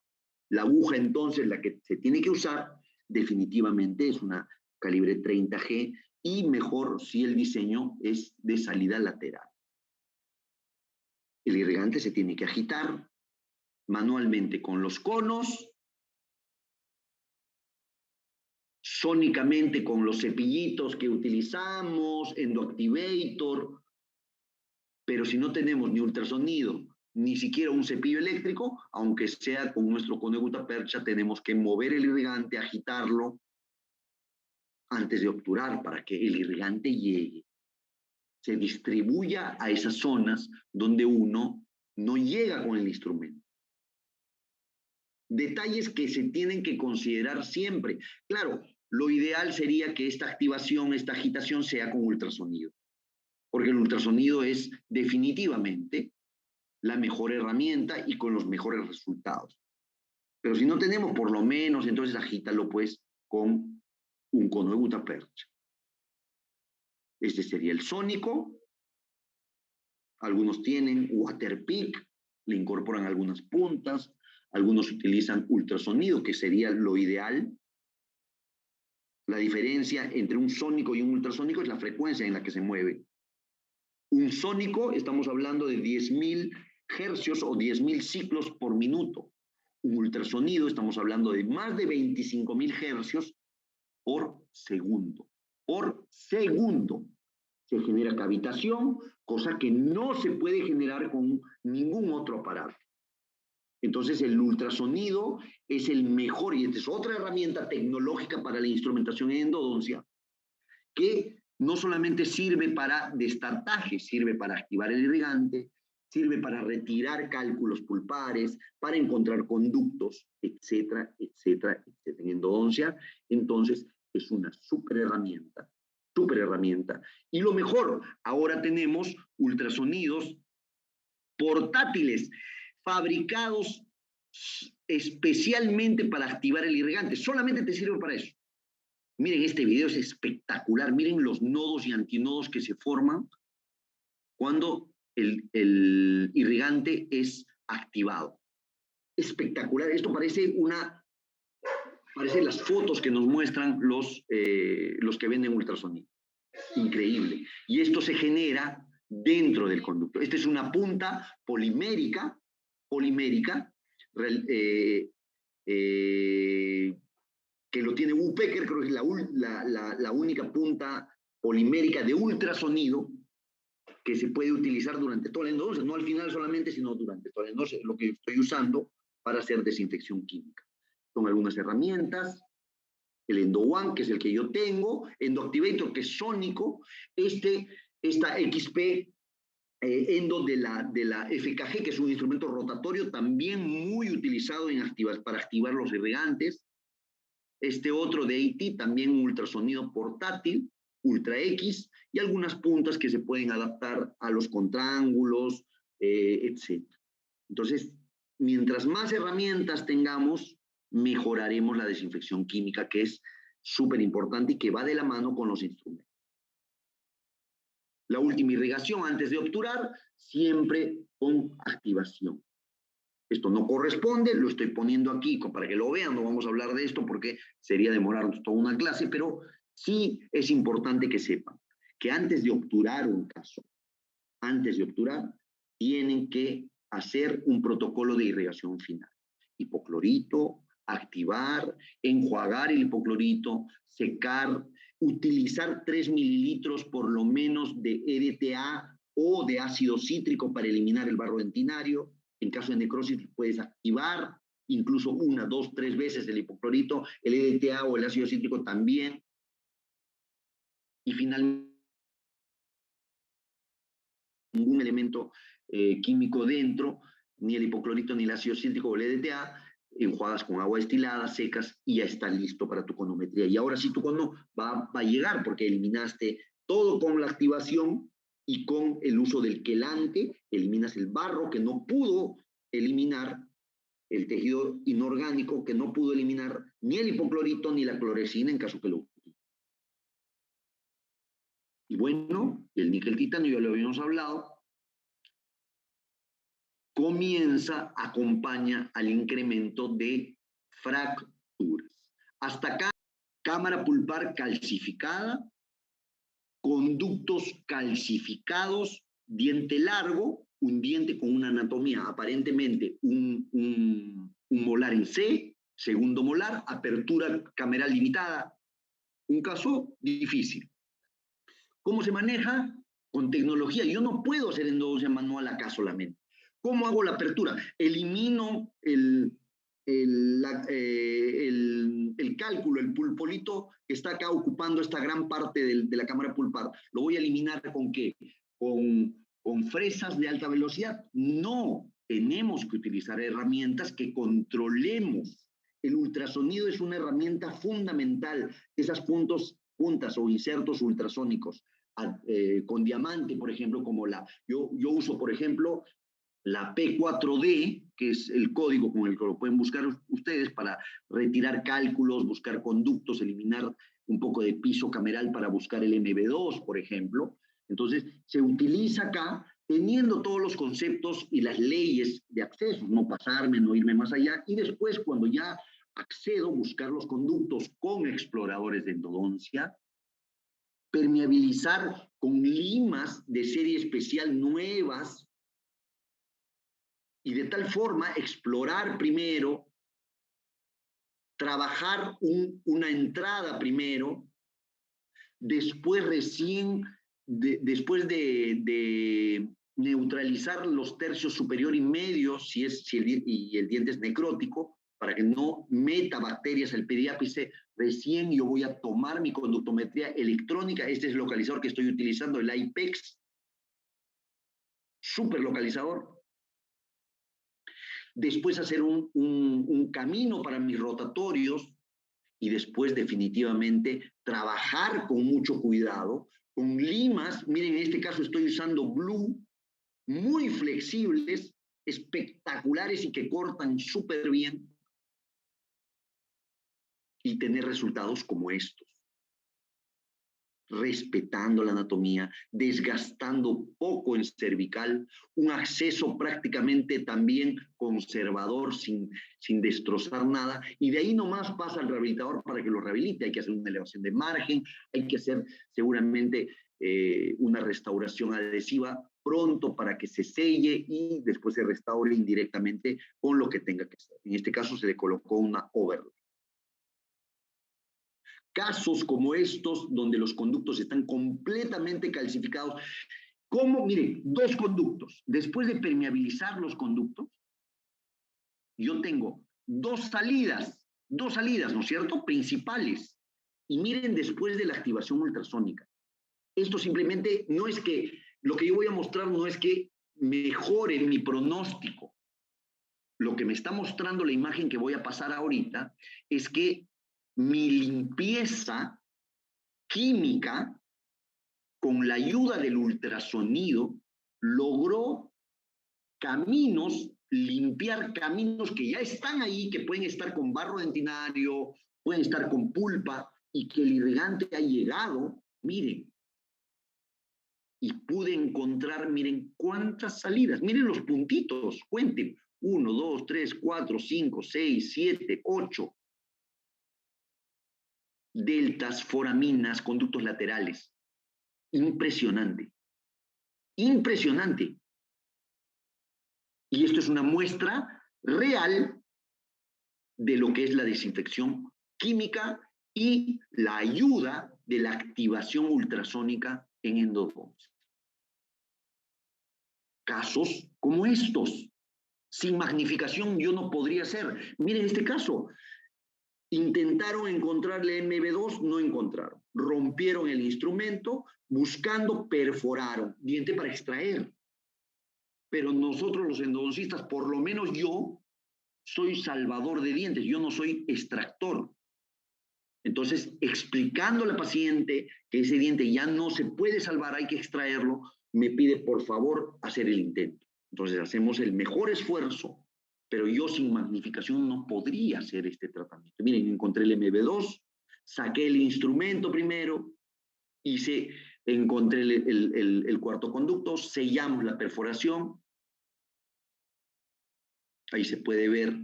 La aguja, entonces, la que se tiene que usar, definitivamente es una calibre 30G y mejor si el diseño es de salida lateral. El irrigante se tiene que agitar manualmente con los conos, sónicamente con los cepillitos que utilizamos, Endoactivator, pero si no tenemos ni ultrasonido, ni siquiera un cepillo eléctrico, aunque sea con nuestro cono de gutapercha, tenemos que mover el irrigante, agitarlo antes de obturar para que el irrigante llegue, se distribuya a esas zonas donde uno no llega con el instrumento. Detalles que se tienen que considerar siempre. Claro, lo ideal sería que esta activación, esta agitación sea con ultrasonido, porque el ultrasonido es definitivamente la mejor herramienta y con los mejores resultados. Pero si no tenemos, por lo menos, entonces agítalo pues con un cono de gutapercha. Este sería el sónico. Algunos tienen water peak, le incorporan algunas puntas. Algunos utilizan ultrasonido, que sería lo ideal. La diferencia entre un sónico y un ultrasónico es la frecuencia en la que se mueve. Un sónico, estamos hablando de 10.000 hercios o 10.000 ciclos por minuto. Un ultrasonido, estamos hablando de más de 25.000 hercios por segundo. Por segundo se genera cavitación, cosa que no se puede generar con ningún otro aparato. Entonces el ultrasonido es el mejor, y esta es otra herramienta tecnológica para la instrumentación en endodoncia, que no solamente sirve para destartaje, sirve para activar el irrigante, sirve para retirar cálculos pulpares, para encontrar conductos, etcétera, etcétera, etcétera. En endodoncia, entonces, es una súper herramienta, súper herramienta. Y lo mejor, ahora tenemos ultrasonidos portátiles, fabricados especialmente para activar el irrigante. Solamente te sirve para eso. Miren, este video es espectacular. Miren los nodos y antinodos que se forman cuando el irrigante es activado. Espectacular. Esto parece las fotos que nos muestran los que venden ultrasonido. Increíble. Y esto se genera dentro del conducto. Esta es una punta polimérica, que lo tiene Woodpecker, creo que es la única punta polimérica de ultrasonido que se puede utilizar durante toda la endodoncia, no al final solamente, sino durante toda la endodoncia, lo que estoy usando para hacer desinfección química. Son algunas herramientas, el Endo One, que es el que yo tengo, Endoactivator, que es sónico, esta XP Endo de la FKG, que es un instrumento rotatorio también muy utilizado para activar los irrigantes. Este otro de AT, también un ultrasonido portátil, Ultra X, y algunas puntas que se pueden adaptar a los contraángulos, etc. Entonces, mientras más herramientas tengamos, mejoraremos la desinfección química, que es súper importante y que va de la mano con los instrumentos. La última irrigación antes de obturar, siempre con activación. Esto no corresponde, lo estoy poniendo aquí para que lo vean, no vamos a hablar de esto porque sería demorarnos toda una clase, pero sí es importante que sepan que antes de obturar un caso, tienen que hacer un protocolo de irrigación final. Hipoclorito, activar, enjuagar el hipoclorito, secar, utilizar 3 mililitros por lo menos de EDTA o de ácido cítrico para eliminar el barro dentinario. En caso de necrosis puedes activar incluso 1, 2, 3 veces el hipoclorito, el EDTA o el ácido cítrico también. Y finalmente, ningún elemento químico dentro, ni el hipoclorito, ni el ácido cítrico o el EDTA, enjuagas con agua destilada, secas y ya está listo para tu conometría. Y ahora sí tu cono va a llegar porque eliminaste todo con la activación y con el uso del quelante, eliminas el barro que no pudo eliminar, el tejido inorgánico que no pudo eliminar ni el hipoclorito ni la clorescina en caso que lo utilice. Y bueno, el níquel titanio ya lo habíamos hablado, acompaña al incremento de fracturas. Hasta acá, cámara pulpar calcificada, conductos calcificados, diente largo, un diente con una anatomía aparentemente un molar en C, segundo molar, apertura cameral limitada. Un caso difícil. ¿Cómo se maneja? Con tecnología. Yo no puedo hacer endodoncia manual acá solamente. ¿Cómo hago la apertura? Elimino el cálculo, el pulpolito que está acá ocupando esta gran parte de la cámara pulpar. ¿Lo voy a eliminar con qué? ¿Con fresas de alta velocidad? No, tenemos que utilizar herramientas que controlemos. El ultrasonido es una herramienta fundamental. Esas puntas o insertos ultrasónicos con diamante, por ejemplo, como yo uso, por ejemplo, la P4D, que es el código con el que lo pueden buscar ustedes para retirar cálculos, buscar conductos, eliminar un poco de piso cameral para buscar el MB2, por ejemplo. Entonces, se utiliza acá teniendo todos los conceptos y las leyes de acceso, no pasarme, no irme más allá, y después cuando ya accedo, buscar los conductos con exploradores de endodoncia, permeabilizar con limas de serie especial nuevas y de tal forma explorar primero, trabajar una entrada primero, después recién, después de neutralizar los tercios superior y medio, si el diente es necrótico, para que no meta bacterias el pediápice, recién yo voy a tomar mi conductometría electrónica. Este es el localizador que estoy utilizando, el IPEX, súper localizador. Después hacer un camino para mis rotatorios y después definitivamente trabajar con mucho cuidado, con limas. Miren, en este caso estoy usando Blue, muy flexibles, espectaculares y que cortan súper bien, y tener resultados como estos, respetando la anatomía, desgastando poco en cervical, un acceso prácticamente también conservador, sin destrozar nada, y de ahí nomás pasa el rehabilitador para que lo rehabilite. Hay que hacer una elevación de margen, hay que hacer seguramente una restauración adhesiva pronto para que se selle y después se restaure indirectamente con lo que tenga que hacer. En este caso se le colocó una overlay. Casos como estos, donde los conductos están completamente calcificados. ¿Cómo? Miren, dos conductos. Después de permeabilizar los conductos, yo tengo dos salidas, ¿no es cierto? Principales. Y miren, después de la activación ultrasónica. Esto simplemente no es que, lo que yo voy a mostrar no es que mejore mi pronóstico. Lo que me está mostrando la imagen que voy a pasar ahorita es que mi limpieza química, con la ayuda del ultrasonido, logró limpiar caminos que ya están ahí, que pueden estar con barro dentinario, pueden estar con pulpa, y que el irrigante ha llegado, miren, y pude encontrar, miren cuántas salidas, miren los puntitos, cuenten, 1, 2, 3, 4, 5, 6, 7, 8, deltas, foraminas, conductos laterales. Impresionante, impresionante. Y esto es una muestra real de lo que es la desinfección química y la ayuda de la activación ultrasónica en endodoncia. Casos como estos, sin magnificación yo no podría hacer. Miren este caso, intentaron encontrarle MB2, no encontraron. Rompieron el instrumento, buscando, perforaron, diente para extraer. Pero nosotros los endodoncistas, por lo menos yo, soy salvador de dientes, yo no soy extractor. Entonces, explicándole al paciente que ese diente ya no se puede salvar, hay que extraerlo, me pide por favor hacer el intento. Entonces, hacemos el mejor esfuerzo, pero yo sin magnificación no podría hacer este tratamiento. Miren, encontré el MB2, saqué el instrumento primero, encontré el cuarto conducto, sellamos la perforación. Ahí se puede ver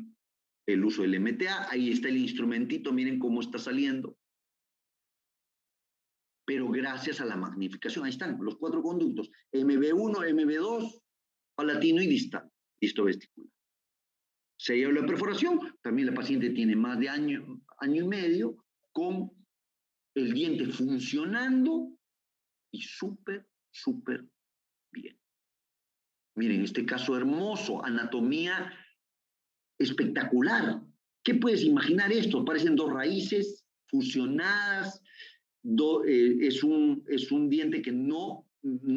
el uso del MTA, ahí está el instrumentito, miren cómo está saliendo. pero gracias a la magnificación. Ahí están los 4 conductos, MB1, MB2, palatino y distal, distovesticular. Se lleva la perforación, también la paciente tiene más de año y medio con el diente funcionando y súper bien. Miren, este caso hermoso, anatomía espectacular. ¿Qué puedes imaginar esto? Parecen 2 raíces fusionadas, es un diente que no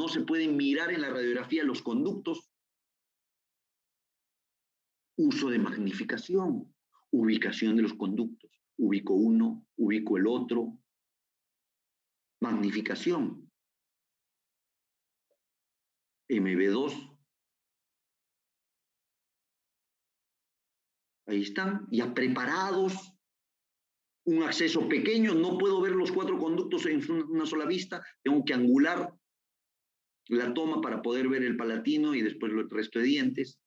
se puede mirar en la radiografía los conductos. Uso de magnificación, ubicación de los conductos. Ubico uno, ubico el otro. Magnificación. MB2. Ahí están, ya preparados. Un acceso pequeño, no puedo ver los 4 conductos en una sola vista, tengo que angular la toma para poder ver el palatino y después el resto de dientes.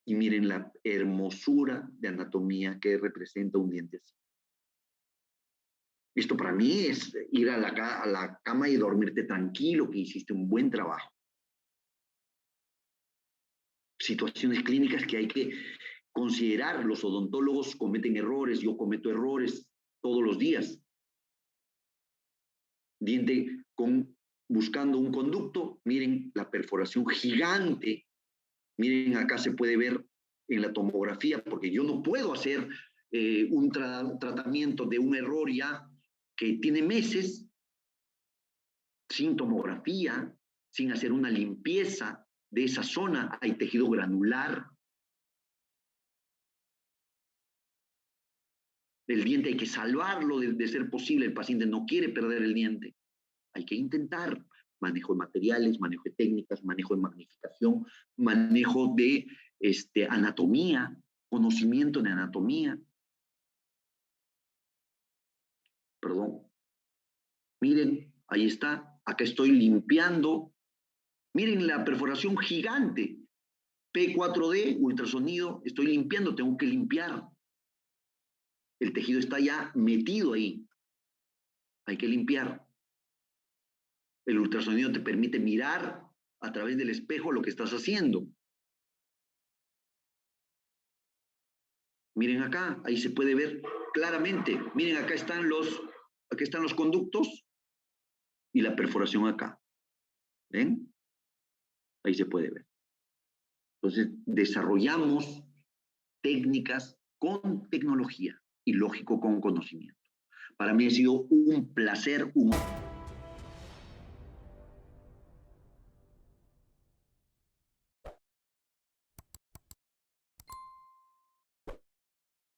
Y miren la hermosura de anatomía que representa un diente así. Esto para mí es ir a la cama y dormirte tranquilo, que hiciste un buen trabajo. Situaciones clínicas que hay que considerar. Los odontólogos cometen errores, yo cometo errores todos los días. Diente buscando un conducto, miren la perforación gigante. Miren, acá se puede ver en la tomografía, porque yo no puedo hacer un tratamiento de un error ya que tiene meses sin tomografía, sin hacer una limpieza de esa zona. Hay tejido granular. El diente hay que salvarlo de ser posible. El paciente no quiere perder el diente. Hay que intentar. Manejo de materiales, manejo de técnicas, manejo de magnificación, manejo de anatomía, conocimiento de anatomía. Perdón. Miren, ahí está. Acá estoy limpiando. Miren la perforación gigante. P4D, ultrasonido. Estoy limpiando, tengo que limpiar. El tejido está ya metido ahí. Hay que limpiar. El ultrasonido te permite mirar a través del espejo lo que estás haciendo. Miren acá, ahí se puede ver claramente. Miren, acá están los conductos y la perforación acá. ¿Ven? Ahí se puede ver. Entonces, desarrollamos técnicas con tecnología y lógico con conocimiento. Para mí ha sido un placer, un